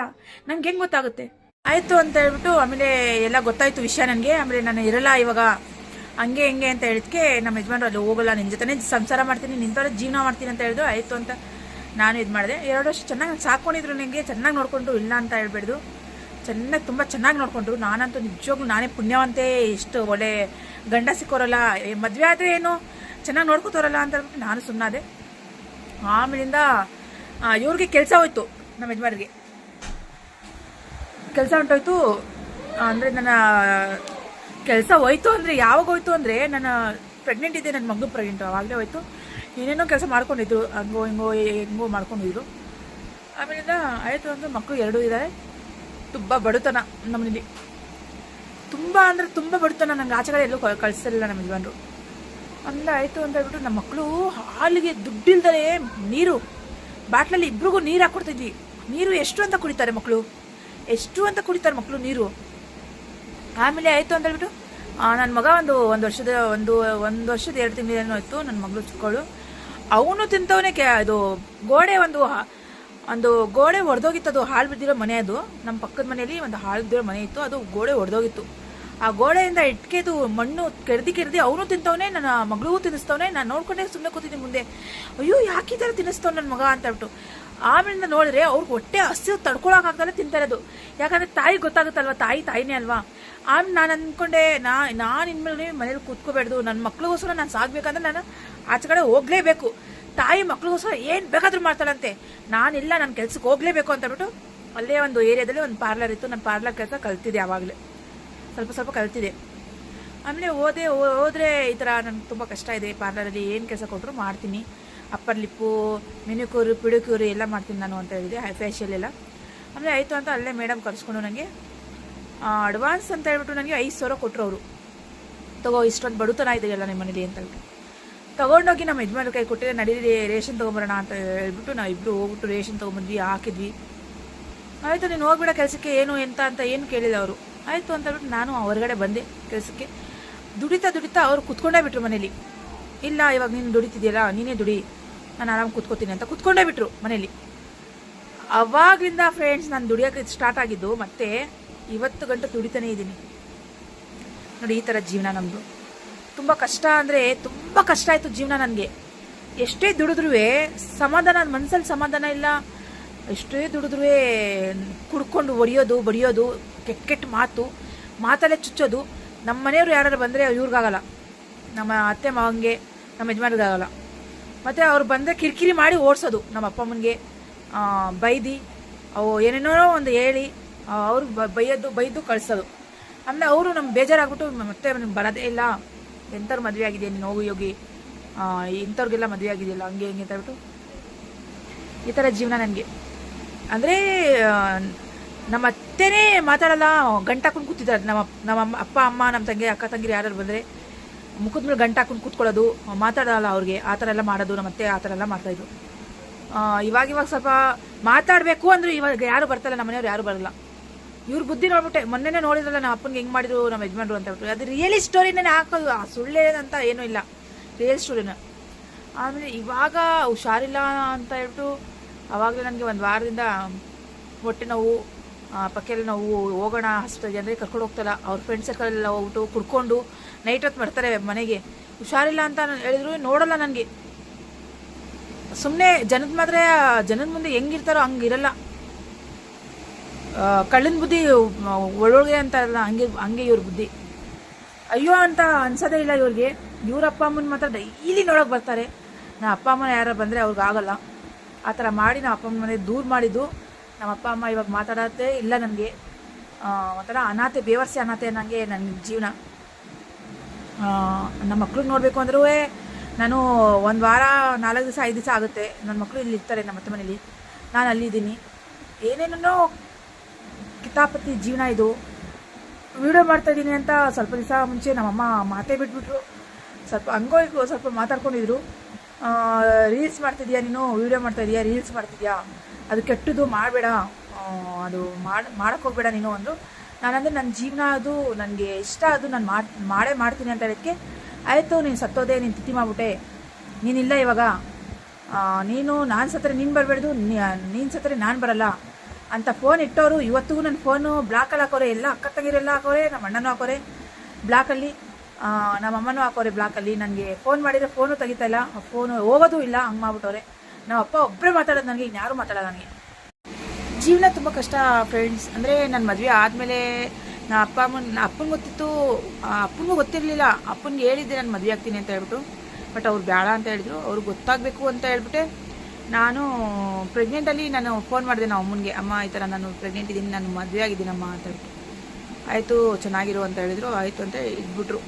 Speaker 1: ನಂಗೆ ಹೆಂಗೆ ಗೊತ್ತಾಗುತ್ತೆ? ಆಯಿತು ಅಂತ ಹೇಳ್ಬಿಟ್ಟು ಆಮೇಲೆ ಎಲ್ಲ ಗೊತ್ತಾಯಿತು ವಿಷಯ ನನಗೆ. ಆಮೇಲೆ ನಾನು ಇರಲ್ಲ ಇವಾಗ ಹಂಗೆ ಹೆಂಗೆ ಅಂತ ಹೇಳಿದ್ಕೆ ನಮ್ಮ ಯಜಮಾನ್ರು ಅಲ್ಲಿ ಹೋಗಲ್ಲ, ನಿನ್ನ ಜೊತೆ ಸಂಸಾರ ಮಾಡ್ತೀನಿ, ನಿಂತವರೆ ಜೀವನ ಮಾಡ್ತೀನಿ ಅಂತ ಹೇಳಿದ್ರು. ಆಯಿತು ಅಂತ ನಾನು ಇದು ಮಾಡಿದೆ. 2 ವರ್ಷ ಚೆನ್ನಾಗಿ ಸಾಕೊಂಡಿದ್ರು, ನನಗೆ ಚೆನ್ನಾಗಿ ನೋಡಿಕೊಂಡ್ರು, ಇಲ್ಲ ಅಂತ ಹೇಳ್ಬಿಡ್ದು, ತುಂಬ ಚೆನ್ನಾಗಿ ನೋಡಿಕೊಂಡ್ರು. ನಾನಂತೂ ನಿಜವಾಗ್ಲೂ ನಾನೇ ಪುಣ್ಯವಂತೆ, ಎಷ್ಟು ಒಳ್ಳೆ ಗಂಡ ಸಿಕ್ಕೋರಲ್ಲ, ಮದುವೆ ಆದರೆ ಏನು ಚೆನ್ನಾಗಿ ನೋಡ್ಕೋತಾರಲ್ಲ ಅಂತ ಹೇಳ್ಬಿಟ್ಟು ನಾನು ಸುಮ್ಮನಾದೆ. ಆಮೇಲಿಂದ ಇವ್ರಿಗೆ ಕೆಲಸ ಹೋಯ್ತು, ನಮ್ಮ ಯಜಮಾನ್ರಿಗೆ ಕೆಲಸ ಹೊಂಟೋಯ್ತು. ಅಂದರೆ ನನ್ನ ಕೆಲಸ ಹೋಯ್ತು ಅಂದರೆ ಯಾವಾಗ ಹೋಯ್ತು ಅಂದರೆ, ನಾನು ಪ್ರೆಗ್ನೆಂಟ್ ಇದ್ದೆ, ನನ್ನ ಮಗು ಪ್ರೆಗ್ನೆಂಟು, ಆವಾಗಲೇ ಹೋಯ್ತು. ಏನೇನೋ ಕೆಲಸ ಮಾಡ್ಕೊಂಡಿದ್ರು, ಹೆಂಗೋ ಮಾಡ್ಕೊಂಡಿದ್ರು. ಆಮೇಲಿಂದ ಆಯಿತು ಅಂದರೆ ಮಕ್ಕಳು 2 ಇದ್ದಾರೆ. ತುಂಬ ಬಡತನ ನಮ್ಮನೇಲಿ, ತುಂಬ ಅಂದರೆ ತುಂಬ ಬಡತನ. ನಂಗೆ ಆಚೆ ಕಡೆ ಎಲ್ಲೂ ಕಳಿಸ್ತಿರಲಿಲ್ಲ ನಮ್ಮ ಯಜಮಾನ್ರು. ಅಂದ ಆಯಿತು ಅಂತ ಹೇಳ್ಬಿಟ್ಟು ನಮ್ಮ ಮಕ್ಕಳು ಹಾಲಿಗೆ ದುಡ್ಡಿಲ್ದರೆ ನೀರು ಬಾಟ್ಲಲ್ಲಿ ಇಬ್ರಿಗೂ ನೀರು ಹಾಕ್ಕೊಡ್ತಿದ್ವಿ. ನೀರು ಎಷ್ಟು ಅಂತ ಕುಡಿತಾರೆ ಮಕ್ಕಳು, ನೀರು. ಆಮೇಲೆ ಆಯಿತು ಅಂತ ಹೇಳ್ಬಿಟ್ಟು ನನ್ನ ಮಗ ಒಂದು ವರ್ಷದ 2 ತಿಂಗಳೇನೋ ಇತ್ತು. ನನ್ನ ಮಗಳು ಚಿಕ್ಕವಳು, ಅವನು ತಿಂತವನೇ. ಅದು ಗೋಡೆ ಒಂದು ಗೋಡೆ ಒಡೆದೋಗಿತ್ತು. ಅದು ಹಾಳು ಬಿದ್ದಿರೋ ಮನೆ, ಅದು ನಮ್ಮ ಪಕ್ಕದ ಮನೆಯಲ್ಲಿ ಒಂದು ಹಾಳು ಬಿದ್ದಿರೋ ಮನೆ ಇತ್ತು. ಅದು ಗೋಡೆ ಒಡೆದೋಗಿತ್ತು. ಆ ಗೋಡೆಯಿಂದ ಇಟ್ಕೆದು ಮಣ್ಣು ಕೆರ್ದಿ ಅವನು ತಿಂತವನೇ, ನನ್ನ ಮಗಳಿಗೂ ತಿನ್ನಿಸ್ತವನೇ. ನಾನು ನೋಡ್ಕೊಂಡೆ ಸುಮ್ಮನೆ ಕೂತಿದ್ದೀನಿ ಮುಂದೆ. ಅಯ್ಯೋ ಯಾಕೆ ಈ ಥರ ತಿನ್ನಿಸ್ತವ್ ನನ್ನ ಮಗ ಅಂತ ಹೇಳ್ಬಿಟ್ಟು. ಆಮೇಲಿಂದ ನೋಡಿದ್ರೆ ಅವ್ರಿಗೆ ಹೊಟ್ಟೆ ಹಸಿವು ತಡ್ಕೊಳಕ್ಕಾಗ್ದಲ್ಲ ತಿಂತಾ ಇರೋದು. ಯಾಕಂದರೆ ತಾಯಿ ಗೊತ್ತಾಗುತ್ತಲ್ವ, ತಾಯಿನೇ ಅಲ್ವಾ. ಆಮೇಲೆ ನಾನು ಅಂದ್ಕೊಂಡೆ, ನಾನು ಇನ್ಮೇಲೆ ಮನೇಲಿ ಕೂತ್ಕೋಬೇಡ್ದು, ನನ್ನ ಮಕ್ಳಿಗೋಸ್ಕರ ನಾನು ಸಾಗಬೇಕಂದ್ರೆ ನಾನು ಆಚೆ ಕಡೆ ಹೋಗಲೇಬೇಕು. ತಾಯಿ ಮಕ್ಳಿಗೋಸ್ಕರ ಏನು ಬೇಕಾದರೂ ಮಾಡ್ತಾಳಂತೆ, ನಾನಿಲ್ಲ, ನನ್ನ ಕೆಲ್ಸಕ್ಕೆ ಹೋಗಲೇಬೇಕು ಅಂತ ಹೇಳ್ಬಿಟ್ಟು ಅಲ್ಲೇ ಒಂದು ಏರಿಯಾದಲ್ಲಿ ಒಂದು ಪಾರ್ಲರ್ ಇತ್ತು. ನಾನು ಪಾರ್ಲರ್ ಕೆಲಸ ಕಲ್ತಿದ್ದೆ, ಆವಾಗಲೇ ಸ್ವಲ್ಪ ಕಲ್ತಿದ್ದೆ. ಆಮೇಲೆ ಹೋದರೆ ಈ ಥರ ನನಗೆ ತುಂಬ ಕಷ್ಟ ಇದೆ ಪಾರ್ಲರಲ್ಲಿ, ಏನು ಕೆಲಸ ಕೊಟ್ಟರು ಮಾಡ್ತೀನಿ. ಅಪ್ಪರ್ ಲಿಪ್ಪು, ಮೆನಿಕ್ಯೂರು, ಪಿಡಿಕ್ಯೂರು ಎಲ್ಲ ಮಾಡ್ತೀನಿ ನಾನು ಅಂತ ಹೇಳಿದೆ, ಫೇಶಿಯಲ್ ಎಲ್ಲ. ಆಮೇಲೆ ಆಯಿತು ಅಂತ ಅಲ್ಲೇ ಮೇಡಮ್ ಕರೆಸ್ಕೊಂಡು ನನಗೆ ಅಡ್ವಾನ್ಸ್ ಅಂತ ಹೇಳ್ಬಿಟ್ಟು ನನಗೆ 5,000 ಕೊಟ್ಟರು ಅವರು. ತಗೋ, ಇಷ್ಟೊಂದು ಬಡತನ ಇದೆಯಲ್ಲ ನಿಮ್ಮ ಮನೇಲಿ ಅಂತ ಹೇಳ್ಬಿಟ್ಟು ತೊಗೊಂಡೋಗಿ ನಮ್ಮ ಯಜಮಾನ್ರ ಕೈ ಕೊಟ್ಟಿದೆ. ನಡೀರಿ ರೇಷನ್ ತೊಗೊಂಬರೋಣ ಅಂತ ಹೇಳ್ಬಿಟ್ಟು ನಾವಿಬ್ಬರು ಹೋಗ್ಬಿಟ್ಟು ರೇಷನ್ ತೊಗೊಂಬಂದ್ವಿ, ಹಾಕಿದ್ವಿ. ಆಯಿತು, ನೀನು ಹೋಗ್ಬಿಡ ಕೆಲಸಕ್ಕೆ, ಏನು ಎಂತ ಅಂತ ಏನು ಕೇಳಿಲ್ಲ ಅವರು. ಆಯಿತು ಅಂತ ಹೇಳ್ಬಿಟ್ಟು ನಾನು ಹೊರಗಡೆ ಬಂದೆ ಕೆಲಸಕ್ಕೆ. ದುಡಿತಾ ಅವ್ರು ಕುತ್ಕೊಂಡೇ ಬಿಟ್ರು ಮನೇಲಿ. ಇಲ್ಲ, ಇವಾಗ ನೀನು ದುಡಿತಿದ್ಯಲ್ಲ, ನೀನೇ ದುಡಿ, ನಾನು ಆರಾಮ್ ಕೂತ್ಕೋತೀನಿ ಅಂತ ಕುತ್ಕೊಂಡೇ ಬಿಟ್ರು ಮನೇಲಿ. ಅವಾಗಲಿಂದ ಫ್ರೆಂಡ್ಸ್ ನಾನು ದುಡಿಯೋಕೆ ಸ್ಟಾರ್ಟ್ ಆಗಿದ್ದು, ಮತ್ತೆ ಇವತ್ತು ಗಂಟೆ ದುಡಿತಾನೇ ಇದ್ದೀನಿ ನೋಡಿ. ಈ ಥರ ಜೀವನ ನಮ್ಮದು. ತುಂಬ ಕಷ್ಟ ಅಂದರೆ ತುಂಬ ಕಷ್ಟ ಆಯಿತು ಜೀವನ ನನಗೆ. ಎಷ್ಟೇ ದುಡಿದ್ರೂ ಸಮಾಧಾನ, ಮನಸ್ಸಲ್ಲಿ ಸಮಾಧಾನ ಇಲ್ಲ. ಎಷ್ಟೇ ದುಡಿದ್ರೂ ಕುಡ್ಕೊಂಡು ಹೊಡಿಯೋದು, ಬಡಿಯೋದು, ಕೆಟ್ಟ ಮಾತಲ್ಲೇ ಚುಚ್ಚೋದು, ನಮ್ಮ ಮನೆಯವರು ಯಾರು ಬಂದರೆ ಇವ್ರಿಗಾಗಲ್ಲ, ನಮ್ಮ ಅತ್ತೆ ಮಾವಂಗೆ, ನಮ್ಮ ಯಜಮಾನ್ರಿಗಾಗಲ್ಲ. ಮತ್ತು ಅವ್ರು ಬಂದರೆ ಕಿರಿಕಿರಿ ಮಾಡಿ ಓಡಿಸೋದು ನಮ್ಮ ಅಪ್ಪ ಅಮ್ಮನಿಗೆ, ಬೈದು ಅವು ಏನೇನೋ ಒಂದು ಹೇಳಿ ಅವ್ರಿಗೆ ಬೈದು ಕಳಿಸೋದು. ಆಮೇಲೆ ಅವರು ನಮ್ಗೆ ಬೇಜಾರಾಗ್ಬಿಟ್ಟು ಮತ್ತೆ ನಿಮ್ಗೆ ಬರೋದೇ ಇಲ್ಲ, ಎಂಥವ್ರು ಮದುವೆ ಆಗಿದೆ ನೀನು ಹೋಗಿ ಹೋಗಿ, ಇಂಥವ್ರಿಗೆಲ್ಲ ಮದುವೆ ಆಗಿದೆಯಲ್ಲ ಹಂಗೆ ಹಿಂಗೆ ಅಂತ ಹೇಳ್ಬಿಟ್ಟು ಈ ಥರ ಜೀವನ ನನಗೆ. ಅಂದರೆ ನಮ್ಮ ಅತ್ತೆನೇ ಮಾತಾಡಲ್ಲ, ಗಂಟಾಕೊಂಡು ಕೂತಿದ್ದಾರೆ. ನಮ್ಮ ಅಪ್ಪ ಅಮ್ಮ ನಮ್ಮ ತಂಗಿ ಅಕ್ಕ ತಂಗಿರು ಯಾರು ಬಂದರೆ ಮುಖದ ಮೇಲೆ ಗಂಟಾಕೊಂಡು ಕೂತ್ಕೊಳ್ಳೋದು, ಮಾತಾಡಲ್ಲ ಅವ್ರಿಗೆ, ಆ ಥರ ಎಲ್ಲ ಮಾಡೋದು. ನಮ್ಮ ಅತ್ತೆ ಆ ಥರ ಎಲ್ಲ ಮಾಡ್ತಾಯಿದ್ರು. ಇವಾಗ ಸ್ವಲ್ಪ ಮಾತಾಡಬೇಕು ಅಂದರೆ ಇವಾಗ ಯಾರು ಬರ್ತಾಯಿಲ್ಲ, ನಮ್ಮ ಮನೆಯವ್ರು ಯಾರು ಬರಲ್ಲ. ಇವ್ರ ಬುದ್ಧಿ ನೋಡ್ಬಿಟ್ಟೆ ಮೊನ್ನೆನೇ ನೋಡಿದ್ರಲ್ಲ ನಮ್ಮ ಅಪ್ಪನಿಗೆ ಹೆಂಗೆ ಮಾಡಿದ್ರು ನಮ್ಮ ಯಜಮಾನ್ರು ಅಂತ ಹೇಳ್ಬಿಟ್ಟು. ಅದು ರಿಯಲಿ ಸ್ಟೋರಿನೇ ಹಾಕೋದು, ಸುಳ್ಳೇನಂತ ಏನೂ ಇಲ್ಲ, ರಿಯಲ್ ಸ್ಟೋರಿನ. ಆಮೇಲೆ ಇವಾಗ ಹುಷಾರಿಲ್ಲ ಅಂತ ಹೇಳ್ಬಿಟ್ಟು ಆವಾಗಲೇ ನನಗೆ ಒಂದು ವಾರದಿಂದ ಹೊಟ್ಟೆ ನೋವು, ಪಕ್ಕೆಲ್ಲ ನೋವು, ಹೋಗೋಣ ಹಾಸ್ಪಿಟಲ್ಗೆ ಅಂದರೆ ಕರ್ಕೊಂಡು ಹೋಗ್ತಲ್ಲ. ಅವ್ರ ಫ್ರೆಂಡ್ಸ್ ಸರ್ಕಲೆಲ್ಲ ಹೋಗ್ಬಿಟ್ಟು ಕುಡ್ಕೊಂಡು ನೈಟ್ ಹೊತ್ತು ಬರ್ತಾರೆ ಮನೆಗೆ. ಹುಷಾರಿಲ್ಲ ಅಂತ ಹೇಳಿದ್ರು ನೋಡಲ್ಲ ನನಗೆ. ಸುಮ್ಮನೆ ಜನದ ಮುಂದೆ ಹೆಂಗಿರ್ತಾರೋ ಹಂಗಿರಲ್ಲ. ಕಳ್ಳನ ಬುದ್ಧಿ ಒಳೊಳಗೆ ಅಂತ ಅಲ್ಲ, ಹಂಗೆ ಇವ್ರ ಬುದ್ಧಿ. ಅಯ್ಯೋ ಅಂತ ಅನ್ಸೋದೇ ಇಲ್ಲ ಇವ್ರಿಗೆ. ಇವ್ರ ಅಪ್ಪ ಅಮ್ಮನ ಮಾತ್ರ ಡೈಲಿ ನೋಡೋಕೆ ಬರ್ತಾರೆ. ನಮ್ಮ ಅಪ್ಪ ಅಮ್ಮನ ಯಾರು ಬಂದರೆ ಅವ್ರಿಗಾಗಲ್ಲ. ಆ ಥರ ಮಾಡಿ ನಮ್ಮ ಅಪ್ಪ ಅಮ್ಮನ ಮನೆ ದೂರ ಮಾಡಿದ್ದು. ನಮ್ಮ ಅಪ್ಪ ಅಮ್ಮ ಇವಾಗ ಮಾತಾಡೋದೇ ಇಲ್ಲ ನನಗೆ. ಒಂಥರ ಅನಾಥೆ, ಬೇವರ್ಸಿ ಅನಾಥೆ ನನಗೆ ನನ್ನ ಜೀವನ. ನಮ್ಮ ಮಕ್ಳಿಗೆ ನೋಡಬೇಕು ಅಂದ್ರೂ ನಾನು ಒಂದು ವಾರ 4 ದಿವಸ 5 ದಿವಸ ಆಗುತ್ತೆ. ನನ್ನ ಮಕ್ಕಳು ಇಲ್ಲಿ ಇರ್ತಾರೆ ನಮ್ಮ ಅತ್ತೆ ಮನೇಲಿ, ನಾನು ಅಲ್ಲಿದ್ದೀನಿ. ಏನೇನೋ ಕಿತಾಪತಿ ಜೀವನ ಇದು. ವಿಡಿಯೋ ಮಾಡ್ತಾಯಿದ್ದೀನಿ ಅಂತ ಸ್ವಲ್ಪ ದಿವಸ ಮುಂಚೆ ನಮ್ಮಮ್ಮ ಮಾತೇ ಬಿಟ್ಬಿಟ್ರು. ಸ್ವಲ್ಪ ಮಾತಾಡ್ಕೊಂಡಿದ್ರು. ರೀಲ್ಸ್ ಮಾಡ್ತಿದ್ಯಾ ನೀನು, ವೀಡಿಯೋ ಮಾಡ್ತಾಯಿದ್ಯಾ, ರೀಲ್ಸ್ ಮಾಡ್ತಿದ್ಯಾ, ಅದು ಕೆಟ್ಟದ್ದು ಮಾಡಬೇಡ, ಅದು ಮಾಡೋಕ್ಕೆ ಹೋಗ್ಬೇಡ ನೀನು ಅಂದರು. ನಾನಂದರೆ ನನ್ನ ಜೀವನ ಅದು, ನನಗೆ ಇಷ್ಟ, ಅದು ನಾನು ಮಾಡೇ ಮಾಡ್ತೀನಿ ಅಂತ ಹೇಳೋಕ್ಕೆ, ಆಯಿತು ನೀನು ಸತ್ತೋದೆ, ನೀನು ತಿಥಿ ಮಾಡಿಬಿಟ್ಟೆ, ನೀನಿಲ್ಲ ಇವಾಗ, ನಾನು ಸತ್ತರೆ ನೀನು ಬರಬೇಡ್ದು, ನೀನು ಸತ್ತರೆ ನಾನು ಬರಲ್ಲ ಅಂತ ಫೋನ್ ಇಟ್ಟವರು ಇವತ್ತಿಗೂ ನನ್ನ ಫೋನು ಬ್ಲಾಕಲ್ಲಿ ಹಾಕೋರೆ. ಎಲ್ಲ ಅಕ್ಕ ತಂಗಿರೆಲ್ಲ ಹಾಕೋರೆ, ನಮ್ಮ ಅಣ್ಣನೂ ಹಾಕೋರೆ ಬ್ಲಾಕಲ್ಲಿ, ನಮ್ಮ ಅಮ್ಮನೂ ಹಾಕೋರೆ ಬ್ಲಾಕಲ್ಲಿ. ನನಗೆ ಫೋನ್ ಮಾಡಿದರೆ ಫೋನು ತೆಗಿತಾಯಿಲ್ಲ, ಫೋನು ಹೋಗೋದು ಇಲ್ಲ, ಹಂಗೆ ಮಾಡ್ಬಿಟ್ಟವ್ರೆ. ನಮ್ಮ ಅಪ್ಪ ಒಬ್ಬರೇ ಮಾತಾಡೋದು ನನಗೆ, ಇನ್ಯಾರೂ ಮಾತಾಡೋದು ನನಗೆ. ಜೀವನ ತುಂಬ ಕಷ್ಟ ಫ್ರೆಂಡ್ಸ್. ಅಂದರೆ ನನ್ನ ಮದುವೆ ಆದಮೇಲೆ ನಮ್ಮ ಅಪ್ಪನಿಗೆ ಗೊತ್ತಿತ್ತು, ಅಪ್ಪನಿಗೂ ಗೊತ್ತಿರಲಿಲ್ಲ. ಅಪ್ಪನಿಗೆ ಹೇಳಿದ್ದೆ ನಾನು ಮದುವೆ ಆಗ್ತೀನಿ ಅಂತ ಹೇಳ್ಬಿಟ್ಟು, ಬಟ್ ಅವ್ರು ಬೇಡ ಅಂತ ಹೇಳಿದ್ರು. ಅವ್ರಿಗೆ ಗೊತ್ತಾಗಬೇಕು ಅಂತ ಹೇಳ್ಬಿಟ್ಟೆ ನಾನು ಪ್ರೆಗ್ನೆಂಟಲ್ಲಿ ನಾನು ಫೋನ್ ಮಾಡಿದೆ ನಮ್ಮ ಅಮ್ಮನಿಗೆ, ಅಮ್ಮ ಈ ಥರ ನಾನು ಪ್ರೆಗ್ನೆಂಟ್ ಇದ್ದೀನಿ, ನಾನು ಮದುವೆ ಆಗಿದ್ದೀನಮ್ಮ ಅಂತ ಹೇಳ್ಬಿಟ್ಟು. ಆಯಿತು ಚೆನ್ನಾಗಿರು ಅಂತ ಹೇಳಿದ್ರು. ಆಯಿತು ಅಂತ ಇದ್ಬಿಟ್ರು.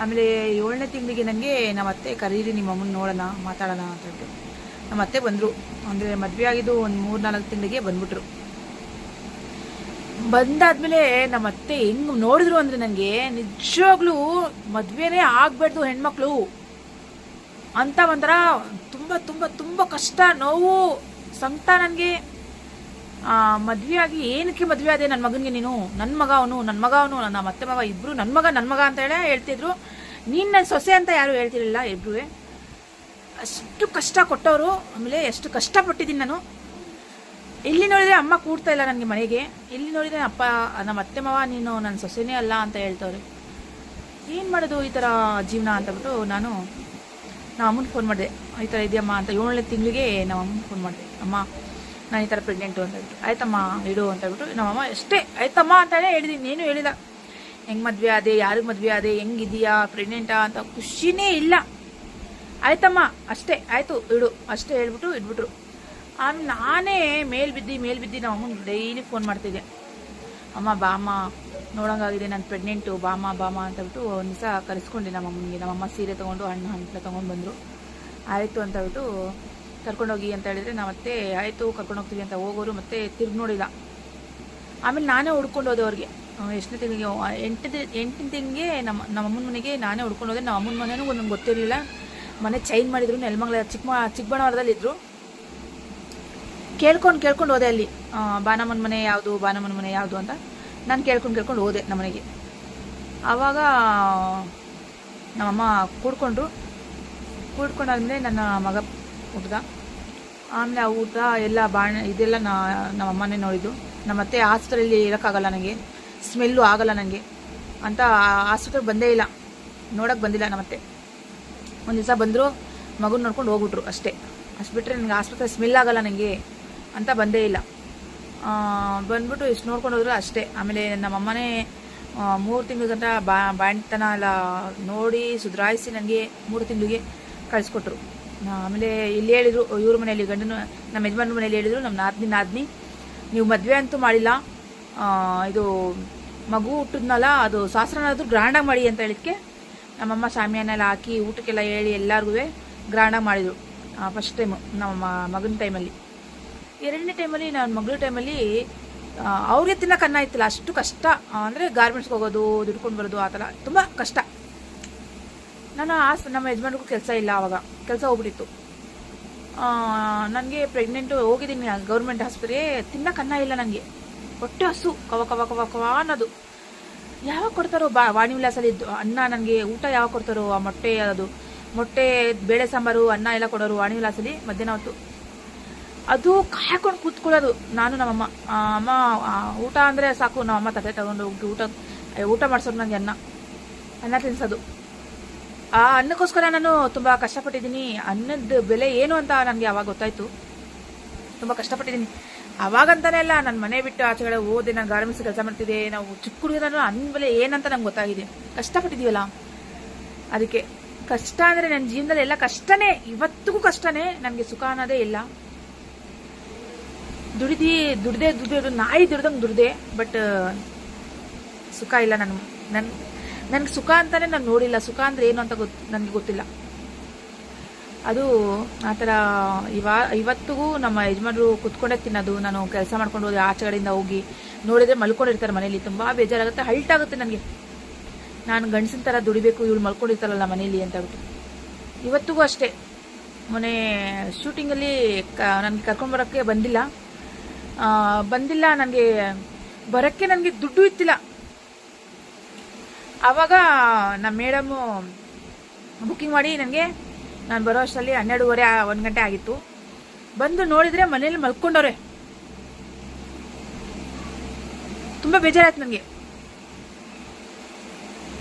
Speaker 1: ಆಮೇಲೆ 7ನೇ ತಿಂಗಳಿಗೆ ನನಗೆ ನಮ್ಮ ಅತ್ತೆ ಕರೀರಿ ನಿಮ್ಮ ಅಮ್ಮನ ನೋಡೋಣ ಮಾತಾಡೋಣ ಅಂತ ಹೇಳ್ಬಿಟ್ಟು ನಮ್ಮ ಅತ್ತೆ ಬಂದರು. ಅಂದರೆ ಮದುವೆ ಆಗಿದ್ದು ಒಂದು 3-4 ತಿಂಗಳಿಗೆ ಬಂದ್ಬಿಟ್ರು. ಬಂದಾದ್ಮೇಲೆ ನಮ್ಮ ಅತ್ತೆ ಹೆಂಗೆ ನೋಡಿದ್ರು ಅಂದರೆ ನನಗೆ ನಿಜವಾಗ್ಲೂ ಮದುವೆನೇ ಆಗಬಾರ್ದು ಹೆಣ್ಮಕ್ಳು ಅಂತ ಒಂಥರ ತುಂಬ ತುಂಬ ತುಂಬ ಕಷ್ಟ, ನೋವು, ಸಂಕಟ ನನಗೆ. ಮದುವೆ ಆಗಿ ಏನಕ್ಕೆ ಮದುವೆ ಆದೆ ನನ್ನ ಮಗನಿಗೆ, ನೀನು ನನ್ನ ಮಗ ಅವನು, ನಮ್ಮ ಅತ್ತೆ ಮಗ ಇಬ್ಬರು ನನ್ನ ಮಗ ಅಂತ ಹೇಳೇ ಹೇಳ್ತಿದ್ರು. ನೀನು ನನ್ನ ಸೊಸೆ ಅಂತ ಯಾರು ಹೇಳ್ತಿರಲಿಲ್ಲ. ಇಬ್ಬರು ಅಷ್ಟು ಕಷ್ಟ ಕೊಟ್ಟವರು. ಆಮೇಲೆ ಎಷ್ಟು ಕಷ್ಟಪಟ್ಟಿದ್ದೀನಿ ನಾನು. ಇಲ್ಲಿ ನೋಡಿದರೆ ಅಮ್ಮ ಕೂಡ್ತಾ ಇಲ್ಲ ನನಗೆ ಮನೆಗೆ, ಇಲ್ಲಿ ನೋಡಿದರೆ ನಮ್ಮ ಅತ್ತೆ ಮಾವ ನೀನು ನನ್ನ ಸೊಸೆನೇ ಅಲ್ಲ ಅಂತ ಹೇಳ್ತವ್ರೆ. ಏನು ಮಾಡೋದು ಈ ಥರ ಜೀವನ ಅಂತಬಿಟ್ಟು ನಮ್ಮ ಅಮ್ಮನ ಫೋನ್ ಮಾಡಿದೆ. ಈ ಥರ ಇದೆಯಮ್ಮ ಅಂತ 7ನೇ ತಿಂಗಳಿಗೆ ನಮ್ಮ ಅಮ್ಮನ ಫೋನ್ ಮಾಡಿದೆ. ಅಮ್ಮ ನಾನು ಈ ಥರ ಪ್ರೆಗ್ನೆಂಟು ಅಂತ ಹೇಳ್ಬಿಟ್ಟು. ಆಯ್ತಮ್ಮ ಇಡು ಅಂತ ಹೇಳ್ಬಿಟ್ಟು ನಮ್ಮಮ್ಮ ಅಷ್ಟೇ ಆಯ್ತಮ್ಮ ಅಂತಲೇ ಹೇಳಿದ್ದೀನಿ, ಏನೂ ಹೇಳಿಲ್ಲ. ಹೆಂಗೆ ಮದುವೆ ಆದೆ, ಯಾರಿಗೆ ಮದುವೆ ಆದೆ, ಹೆಂಗಿದೆಯಾ, ಪ್ರೆಗ್ನೆಂಟಾ ಅಂತ ಖುಷಿನೇ ಇಲ್ಲ. ಆಯ್ತಮ್ಮ ಅಷ್ಟೇ, ಆಯಿತು ಇಡು ಅಷ್ಟೇ ಹೇಳ್ಬಿಟ್ಟು ಇಟ್ಬಿಟ್ರು. ಆಮೇಲೆ ನಾನೇ ಮೇಲ್ ಬಿದ್ದು ನಮ್ಮ ಅಮ್ಮನಿಗೆ ಡೈಲಿ ಫೋನ್ ಮಾಡ್ತಿದ್ದೆ. ಅಮ್ಮ ಬಾಮ್ಮ ನೋಡೋಂಗಾಗಿದೆ, ನಾನು ಪ್ರೆಗ್ನೆಂಟು, ಬಾಮ ಅಂತಬಿಟ್ಟು ಒಂದು ದಿವಸ ಕರೆಸ್ಕೊಂಡೆ ನಮ್ಮ ಅಮ್ಮನಿಗೆ. ನಮ್ಮಮ್ಮ ಸೀರೆ ತೊಗೊಂಡು ಹಣ್ಣು ತೊಗೊಂಡು ಬಂದರು. ಆಯಿತು ಅಂತ ಹೇಳ್ಬಿಟ್ಟು ಕರ್ಕೊಂಡೋಗಿ ಅಂತ ಹೇಳಿದರೆ ನಾವತ್ತೆ ಆಯಿತು ಕರ್ಕೊಂಡೋಗ್ತೀವಿ ಅಂತ ಹೋಗೋರು, ಮತ್ತೆ ತಿರ್ಗಿ ನೋಡಿಲ್ಲ. ಆಮೇಲೆ ನಾನೇ ಹುಡ್ಕೊಂಡು ಹೋದೆ ಅವ್ರಿಗೆ. ಎಷ್ಟನೇ ತಿಂಗಳಿಗೆ 8ನೇ ತಿಂಗಳಿಗೆ ನಮ್ಮ ಅಮ್ಮನ ಮನೆಗೆ ನಾನೇ ಹುಡ್ಕೊಂಡು ಹೋದೆ. ನಮ್ಮ ಅಮ್ಮನ ಮನೆಯೂ ನನಗೆ ಗೊತ್ತಿರಲಿಲ್ಲ. ಮನೆ ಚೇಂಜ್ ಮಾಡಿದ್ರು, ನೆಲಮಂಗಲ ಚಿಕ್ಕಬಳ್ಳಾಪುರದಲ್ಲಿ ಕೇಳ್ಕೊಂಡು ಹೋದೆ ಅಲ್ಲಿ. ಬಾನಮ್ಮನ ಮನೆ ಯಾವುದು ಅಂತ ನಾನು ಕೇಳ್ಕೊಂಡು ಹೋದೆ ನಮ್ಮ ಮನೆಗೆ. ಆವಾಗ ನಮ್ಮಮ್ಮ ಕೂಡ್ಕೊಂಡಾದ್ಮೇಲೆ ನನ್ನ ಮಗ ಹುಟ್ಟಿದ. ಆಮೇಲೆ ಆ ಊಟ ಎಲ್ಲ ಇದೆಲ್ಲ ನಮ್ಮಮ್ಮನೇ ನೋಡಿದ್ದು. ನಮ್ಮತ್ತೆ ಹಾಸ್ಪಿಟಲಲ್ಲಿ ಇರೋಕ್ಕಾಗಲ್ಲ ನನಗೆ, ಸ್ಮೆಲ್ಲು ಆಗಲ್ಲ ನನಗೆ ಅಂತ ಹಾಸ್ಪಿಟಲ್ ಬಂದೇ ಇಲ್ಲ, ನೋಡೋಕ್ಕೆ ಬಂದಿಲ್ಲ ನಮ್ಮತ್ತೆ. ಒಂದು ದಿವಸ ಬಂದರು, ಮಗನ ನೋಡ್ಕೊಂಡು ಹೋಗ್ಬಿಟ್ರು ಅಷ್ಟೇ. ಅಷ್ಟು ಬಿಟ್ಟರೆ ನನಗೆ ಆಸ್ಪತ್ರೆ ಸ್ಮೆಲ್ ಆಗಲ್ಲ ನನಗೆ ಅಂತ ಬಂದೇ ಇಲ್ಲ. ಬಂದ್ಬಿಟ್ಟು ಇಷ್ಟು ನೋಡ್ಕೊಂಡು ಹೋದ್ರು ಅಷ್ಟೇ. ಆಮೇಲೆ ನಮ್ಮಮ್ಮನೇ 3 ತಿಂಗಳ ಗಂಟ ಬಾಣ್ತನ ಎಲ್ಲ ನೋಡಿ ಸುಧಾರಿಸಿ ನನಗೆ 3 ತಿಂಗಳಿಗೆ ಕಳಿಸ್ಕೊಟ್ರು. ಆಮೇಲೆ ಇಲ್ಲಿ ಹೇಳಿದರು, ಇವ್ರ ಮನೆಯಲ್ಲಿ ಗಂಡನ ನಮ್ಮ ಯಜಮಾನ್ರ ಮನೇಲಿ ಹೇಳಿದರು, ನಮ್ಮ ನಾದ್ನಿ ನೀವು ಮದುವೆ ಅಂತೂ ಮಾಡಿಲ್ಲ, ಇದು ಮಗು ಹುಟ್ಟಿದ್ನಲ್ಲ ಅದು ಶಾಸ್ತ್ರನಾದ್ರೂ ಗ್ರ್ಯಾಂಡಾಗಿ ಮಾಡಿ ಅಂತ ಹೇಳಿದ್ಕೆ ನಮ್ಮಮ್ಮ ಶಾಮಿಯಾನೆಲ್ಲ ಹಾಕಿ ಊಟಕ್ಕೆಲ್ಲ ಹೇಳಿ ಎಲ್ಲರಿಗೂ ಗ್ರ್ಯಾಂಡಾಗಿ ಮಾಡಿದರು. ಫಸ್ಟ್ ಟೈಮು ನಮ್ಮ ಮಗನ ಟೈಮಲ್ಲಿ. 2ನೇ ಟೈಮಲ್ಲಿ ನನ್ನ ಮಗಳ ಟೈಮಲ್ಲಿ ಅವ್ರಿಗೆ ತಿನ್ನೋಕೆ ಅನ್ನ ಇತ್ತಿಲ್ಲ, ಅಷ್ಟು ಕಷ್ಟ. ಅಂದರೆ ಗಾರ್ಮೆಂಟ್ಸ್ಗೆ ಹೋಗೋದು, ದುಡ್ಕೊಂಡು ಬರೋದು, ಆ ಥರ ತುಂಬ ಕಷ್ಟ. ನಮ್ಮ ಯಜಮಾನ್ರಿಗೂ ಕೆಲಸ ಇಲ್ಲ, ಆವಾಗ ಕೆಲಸ ಹೋಗ್ಬಿಟ್ಟಿತ್ತು. ನನಗೆ ಪ್ರೆಗ್ನೆಂಟು ಹೋಗಿದ್ದೀನಿ ಗೌರ್ಮೆಂಟ್ ಆಸ್ಪತ್ರೆಗೆ, ತಿನ್ನೋಕೆ ಅನ್ನ ಇಲ್ಲ ನನಗೆ, ಹೊಟ್ಟೆ ಹಸು ಕವ ಕವ ಕವ ಕವ ಅನ್ನೋದು. ಯಾವಾಗ ಕೊಡ್ತಾರೋ ವಾಣಿ ವಿಲಾಸಲ್ಲಿ ಅನ್ನ, ನನಗೆ ಊಟ ಯಾವಾಗ ಕೊಡ್ತಾರೋ, ಆ ಮೊಟ್ಟೆ ಬೇಳೆ ಸಾಂಬಾರು ಅನ್ನ ಎಲ್ಲ ಕೊಡೋರು ವಾಣಿ ವಿಲಾಸಲ್ಲಿ ಮಧ್ಯಾಹ್ನ ಹೊತ್ತು. ಅದು ಕಾಯ್ಕೊಂಡು ಕೂತ್ಕೊಳ್ಳೋದು ನಾನು ನಮ್ಮಮ್ಮ. ಅಮ್ಮ ಊಟ ಅಂದರೆ ಸಾಕು, ನಮ್ಮಮ್ಮ ತಟ್ಟೆ ತಗೊಂಡು ಹೋಗಿ ಊಟ ಮಾಡಿಸೋರು ನನಗೆ ಅನ್ನ ತಿನ್ಸೋದು. ಆ ಅನ್ನಕ್ಕೋಸ್ಕರ ನಾನು ತುಂಬ ಕಷ್ಟಪಟ್ಟಿದ್ದೀನಿ. ಅನ್ನದ ಬೆಲೆ ಏನು ಅಂತ ನನಗೆ ಆವಾಗ ಗೊತ್ತಾಯಿತು, ತುಂಬ ಕಷ್ಟಪಟ್ಟಿದ್ದೀನಿ. ಅವಾಗಂತಾನೆ ಅಲ್ಲ, ನನ್ನ ಮನೆ ಬಿಟ್ಟು ಆಚೆ ಕಡೆ ಓದಿ ನಾನು ಗಾರ್ಮೆಂಟ್ಸ್ ಕೆಲಸ ಮಾಡ್ತಿದ್ದೆ. ನಾವು ಚಿಕ್ಕ ಹುಡುಗರನ್ನು ಅನ್ನ ಬೆಲೆ ಏನಂತ ನಂಗೆ ಗೊತ್ತಾಗಿದೆ. ಕಷ್ಟಪಟ್ಟಿದ್ದೀವಲ್ಲ, ಅದಕ್ಕೆ ಕಷ್ಟ ಅಂದರೆ ನನ್ನ ಜೀವನದಲ್ಲಿ ಎಲ್ಲ ಕಷ್ಟನೇ, ಇವತ್ತಿಗೂ ಕಷ್ಟನೇ. ನನಗೆ ಸುಖ ಅನ್ನೋದೇ ಇಲ್ಲ. ದುಡ್ದೇ ನಾಯಿ ದುಡ್ದಂಗೆ ದುಡ್ದೆ, ಬಟ್ ಸುಖ ಇಲ್ಲ. ನನಗೆ ಸುಖ ಅಂತಾನೆ ನಾನು ನೋಡಿಲ್ಲ. ಸುಖ ಅಂದರೆ ಏನು ಅಂತ ನನಗೆ ಗೊತ್ತಿಲ್ಲ. ಅದು ಆ ಥರ ಇವತ್ತಿಗೂ ನಮ್ಮ ಯಜಮಾನರು ಕುತ್ಕೊಂಡೇ ತಿನ್ನೋದು. ನಾನು ಕೆಲಸ ಮಾಡ್ಕೊಂಡು ಹೋಗಿ ಆಚೆ ಕಡೆಯಿಂದ ಹೋಗಿ ನೋಡಿದರೆ ಮಲ್ಕೊಂಡಿರ್ತಾರೆ ಮನೇಲಿ, ತುಂಬ ಬೇಜಾರಾಗುತ್ತೆ, ಹಲ್ಟಾಗುತ್ತೆ ನನಗೆ. ನಾನು ಗಂಡಸಿನ ಥರ ದುಡಿಬೇಕು, ಇವಳು ಮಲ್ಕೊಂಡಿರ್ತಾರಲ್ಲ ಮನೇಲಿ ಅಂತ ಹೇಳ್ಬಿಟ್ಟು. ಇವತ್ತಿಗೂ ಅಷ್ಟೇ. ಮೊನ್ನೆ ಶೂಟಿಂಗಲ್ಲಿ ನನಗೆ ಕರ್ಕೊಂಡ್ಬರೋಕ್ಕೆ ಬಂದಿಲ್ಲ. ನನಗೆ ಬರೋಕ್ಕೆ ನನಗೆ ದುಡ್ಡು ಇತ್ತಿಲ್ಲ. ಆವಾಗ ನಮ್ಮ ಮೇಡಮು ಬುಕ್ಕಿಂಗ್ ಮಾಡಿ ನನಗೆ, ನಾನು ಬರೋ ಅಷ್ಟರಲ್ಲಿ 12:30 1 ಗಂಟೆ ಆಗಿತ್ತು. ಬಂದು ನೋಡಿದರೆ ಮನೇಲಿ ಮಲ್ಕೊಂಡವ್ರೆ. ತುಂಬ ಬೇಜಾರಾಯ್ತು ನನಗೆ,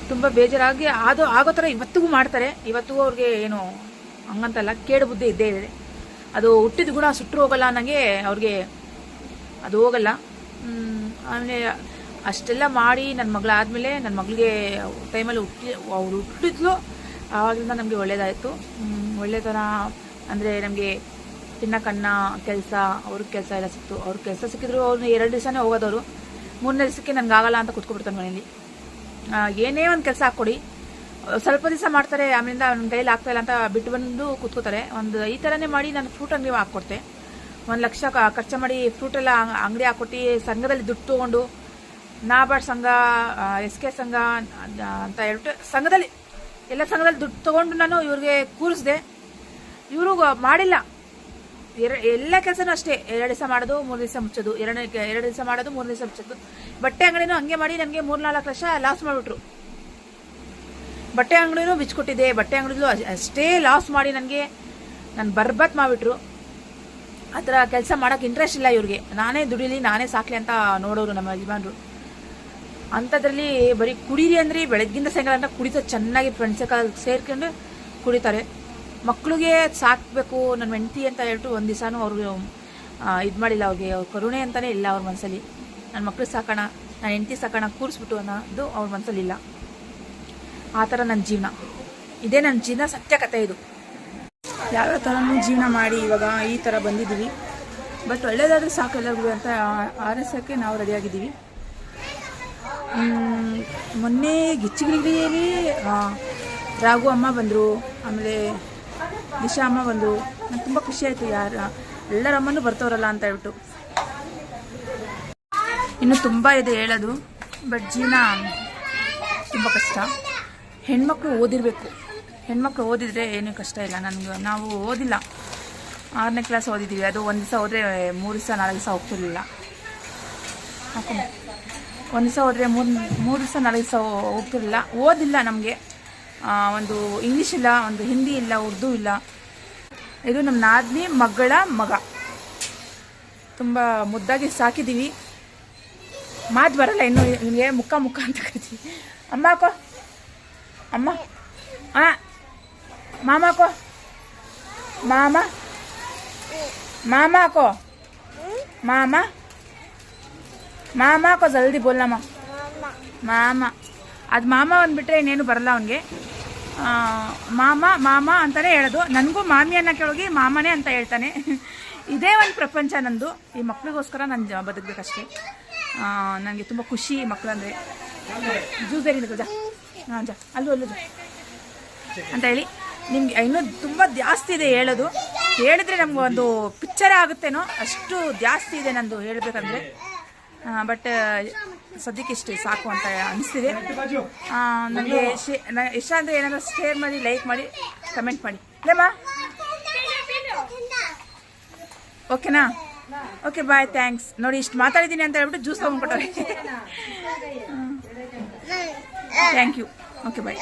Speaker 1: ತುಂಬ ಬೇಜಾರಾಗಿ ಆಗೋ ಥರ ಇವತ್ತಿಗೂ ಮಾಡ್ತಾರೆ. ಇವತ್ತಿಗೂ ಅವ್ರಿಗೆ ಏನು ಹಂಗಂತಲ್ಲ, ಕೇಡು ಬುದ್ಧಿ ಇದ್ದೇ ಇದೆ. ಅದು ಹುಟ್ಟಿದ ಗುಣ ಸುಟ್ಟರು ಹೋಗಲ್ಲ ನನಗೆ, ಅವ್ರಿಗೆ ಅದು ಹೋಗಲ್ಲ. ಆಮೇಲೆ ಅಷ್ಟೆಲ್ಲ ಮಾಡಿ ನನ್ನ ಮಗಳಾದಮೇಲೆ, ನನ್ನ ಮಗಳಿಗೆ ಟೈಮಲ್ಲಿ ಅವ್ರು ಹುಟ್ಟಿದ್ಲು, ಆವಾಗಿಂದ ನಮಗೆ ಒಳ್ಳೇದಾಯಿತು. ಒಳ್ಳೆ ಥರ ಅಂದರೆ ನಮಗೆ ತಿನ್ನಕ್ಕನ್ನ, ಕೆಲಸ, ಅವ್ರಿಗೆ ಕೆಲಸ ಎಲ್ಲ ಸಿಕ್ತು. ಅವ್ರಿಗೆ ಕೆಲಸ ಸಿಕ್ಕಿದ್ರು ಅವ್ರನ್ನ 2 ದಿವಸನೇ ಹೋಗೋದವರು. 3ನೇ ದಿವಸಕ್ಕೆ ನನಗೆ ಆಗಲ್ಲ ಅಂತ ಕೂತ್ಕೊಬಿಡ್ತಾರೆ ಮನೇಲಿ. ಏನೇ ಒಂದು ಕೆಲಸ ಹಾಕ್ಕೊಡಿ, ಸ್ವಲ್ಪ ದಿವಸ ಮಾಡ್ತಾರೆ, ಆಮೇಲಿಂದ ನನ್ನ ಕೈಯಲ್ಲಿ ಆಗ್ತಾಯಿಲ್ಲ ಅಂತ ಬಿಟ್ಟು ಬಂದು ಕೂತ್ಕೋತಾರೆ. ಈ ಥರನೇ ಮಾಡಿ ನಾನು ಫ್ರೂಟ್ ಅಂಗಡಿ ಹಾಕ್ಕೊಡ್ತೆ. 1 ಲಕ್ಷ ಖರ್ಚು ಮಾಡಿ ಫ್ರೂಟೆಲ್ಲ ಅಂಗಡಿ ಹಾಕ್ಕೊಟ್ಟು ಸಂಘದಲ್ಲಿ ದುಡ್ಡು ತೊಗೊಂಡು, ನಾಬಾರ್ಡ್ ಸಂಘ, SK ಸಂಘ ಅಂತ ಹೇಳ್ಬಿಟ್ಟು ಸಂಘದಲ್ಲಿ ದುಡ್ಡು ತೊಗೊಂಡು ನಾನು ಇವ್ರಿಗೆ ಕೂರಿಸಿದೆ. ಇವರು ಮಾಡಿಲ್ಲ. ಎಲ್ಲ ಕೆಲಸನೂ ಅಷ್ಟೇ, 2 ದಿವಸ ಮಾಡೋದು 3 ದಿವಸ ಮುಚ್ಚೋದು, 2 ದಿವಸ ಮಾಡೋದು 3 ದಿವಸ ಮುಚ್ಚೋದು. ಬಟ್ಟೆ ಅಂಗಡಿನೂ ಹಂಗೆ ಮಾಡಿ ನನಗೆ 3-4 ಲಕ್ಷ ಲಾಸ್ ಮಾಡಿಬಿಟ್ರು. ಬಟ್ಟೆ ಅಂಗಡಿನೂ ಬಿಚ್ಕೊಟ್ಟಿದ್ದೆ, ಬಟ್ಟೆ ಅಂಗಡಿಲೂ ಅಷ್ಟೇ ಲಾಸ್ ಮಾಡಿ ನಾನು ಬರ್ಬತ್ ಮಾಡಿಬಿಟ್ರು. ಆ ಥರ ಕೆಲಸ ಮಾಡೋಕ್ಕೆ ಇಂಟ್ರೆಸ್ಟ್ ಇಲ್ಲ ಇವ್ರಿಗೆ. ನಾನೇ ದುಡಿಲಿ, ನಾನೇ ಸಾಕ್ಲಿ ಅಂತ ನೋಡೋರು ನಮ್ಮ ಯಜಮಾನ್ರು. ಅಂಥದ್ರಲ್ಲಿ ಬರೀ ಕುಡೀರಿ ಅಂದರೆ ಬೆಳಗ್ಗಿಂದ ಸಾಯಂಕಾಲ ಅಂತ ಕುಡಿತಾರೆ. ಚೆನ್ನಾಗಿ ಫ್ರೆಂಡ್ಸ್ ಸೇರ್ಕೊಂಡು ಕುಡಿತಾರೆ. ಮಕ್ಕಳಿಗೆ ಸಾಕಬೇಕು ನನ್ನ ಹೆಂಡತಿ ಅಂತ ಹೇಳ್ಬಿಟ್ಟು 1 ದಿವಸನೂ ಅವ್ರಿಗೆ ಇದು ಮಾಡಿಲ್ಲ. ಅವ್ರಿಗೆ ಅವ್ರ ಕರುಣೆ ಅಂತಲೇ ಇಲ್ಲ ಅವ್ರ ಮನಸ್ಸಲ್ಲಿ. ನನ್ನ ಮಕ್ಳಿಗೆ ಸಾಕೋಣ, ನನ್ನ ಹೆಂಡತಿ ಸಾಕೋಣ ಕೂರಿಸ್ಬಿಟ್ಟು ಅನ್ನೋದು ಅವ್ರ ಮನಸ್ಸಲ್ಲಿ ಇಲ್ಲ. ಆ ಥರ ನನ್ನ ಜೀವನ, ಇದೇ ನನ್ನ ಜೀವನ, ಸತ್ಯ ಕಥೆ ಇದು. ಯಾವ್ಯಾವ ಥರನೂ ಜೀವನ ಮಾಡಿ ಇವಾಗ ಈ ಥರ ಬಂದಿದ್ದೀವಿ. ಬಟ್ ಒಳ್ಳೇದಾದರೆ ಸಾಕು ಎಲ್ಲರಿಗೂ ಅಂತ ಆರೈಸೋಕ್ಕೆ ನಾವು ರೆಡಿಯಾಗಿದ್ದೀವಿ. ಮೊನ್ನೆ ಗಿಚ್ಚಿಗಿರಿಯಲ್ಲಿ ರಾಘು ಅಮ್ಮ ಬಂದರು, ಆಮೇಲೆ ದಿಶಾ ಅಮ್ಮ ಬಂದರು. ನಂಗೆ ತುಂಬ ಖುಷಿ ಆಯಿತು, ಎಲ್ಲರ ಅಮ್ಮನೂ ಬರ್ತವ್ರಲ್ಲ ಅಂತ ಹೇಳ್ಬಿಟ್ಟು. ಇನ್ನು ತುಂಬ ಇದೆ ಹೇಳೋದು, ಬಟ್ ಜೀವನ ತುಂಬ ಕಷ್ಟ. ಹೆಣ್ಮಕ್ಳು ಓದಿರಬೇಕು. ಹೆಣ್ಮಕ್ಳು ಓದಿದರೆ ಏನೂ ಕಷ್ಟ ಇಲ್ಲ. ನಾವು ಓದಿಲ್ಲ, 6ನೇ ಕ್ಲಾಸ್ ಓದಿದ್ದೀವಿ. ಅದು 1 ದಿವಸ ಹೋದರೆ 3 ದಿವಸ 4 ದಿವಸ ಹೋಗ್ತಿರ್ಲಿಲ್ಲ. 1 ದಿವಸ ಹೋದರೆ 3 ದಿವಸ 4 ದಿವಸ ಹೋಗ್ತಿರಲಿಲ್ಲ. ಓದಿಲ್ಲ ನಮಗೆ. ಒಂದು ಇಂಗ್ಲೀಷ್ ಇಲ್ಲ, ಒಂದು ಹಿಂದಿ ಇಲ್ಲ, ಉರ್ದು ಇಲ್ಲ. ಇದು ನಮ್ಮ ನಾದ್ನಿ ಮಗಳ ಮಗ. ತುಂಬ ಮುದ್ದಾಗಿ ಸಾಕಿದ್ದೀವಿ. ಮಾತು ಬರಲ್ಲ ಇನ್ನು, ನಿಮಗೆ ಮುಖ ಅಂತ ಕರಿತೀವಿ. ಅಮ್ಮ ಹಾಕೋ, ಅಮ್ಮ, ಮಾಮ ಹಾಕೋ, ಮಾಮ ಹಾಕೋ, ಮಾಮ ಹಾಕೋ, ಜಲ್ದಿ ಬೋಲ್ನಮ್ಮ. ಮಾಮ ಅದು ಮಾಮ ಅಂದ್ಬಿಟ್ರೆ ಇನ್ನೇನು ಬರಲ್ಲ ಅವನಿಗೆ. ಮಾಮ ಮಾಮ ಅಂತಲೇ ಹೇಳೋದು. ನನಗೂ ಮಾಮಿ ಅನ್ನೋಕ್ಕೆ ಹೋಗಿ ಮಾಮನೇ ಅಂತ ಹೇಳ್ತಾನೆ. ಇದೇ ಒಂದು ಪ್ರಪಂಚ ನಂದು. ಈ ಮಕ್ಳಿಗೋಸ್ಕರ ನಾನು ಬದುಕಬೇಕಷ್ಟೇ. ನನಗೆ ತುಂಬ ಖುಷಿ ಮಕ್ಕಳಂದರೆ. ಜ್ಯೂಸೇರಿನ ಜಾ ಹಾಂ ಜಾ ಅಲ್ಲೂ ಅಂತ ಹೇಳಿ ನಿಮ್ಗೆ ಇನ್ನೂ ತುಂಬ ಜಾಸ್ತಿ ಇದೆ ಹೇಳೋದು. ಹೇಳಿದ್ರೆ ನಮ್ಗೆ ಒಂದು ಪಿಕ್ಚರೇ ಆಗುತ್ತೇನೋ ಅಷ್ಟು ಜಾಸ್ತಿ ಇದೆ ನಂದು ಹೇಳಬೇಕಂದ್ರೆ. ಬಟ್ ಸದ್ಯಕ್ಕೆ ಇಷ್ಟೇ ಸಾಕು ಅಂತ ಅನಿಸ್ತಿದೆ. ನನಗೆ ಇಷ್ಟ ಅಂದರೆ ಏನಾದರೂ ಶೇರ್ ಮಾಡಿ, ಲೈಕ್ ಮಾಡಿ, ಕಮೆಂಟ್ ಮಾಡಿ. ಅಲ್ಲೇಮ್ಮ? ಓಕೆನಾ? Okay bye, thanks. ನೋಡಿ ಇಷ್ಟು ಮಾತಾಡಿದ್ದೀನಿ ಅಂತ ಹೇಳ್ಬಿಟ್ಟು ಜ್ಯೂಸ್ ತೊಗೊಂಡ್ಕೊಟ್ಟವ್ರೆ. Thank you. Okay bye.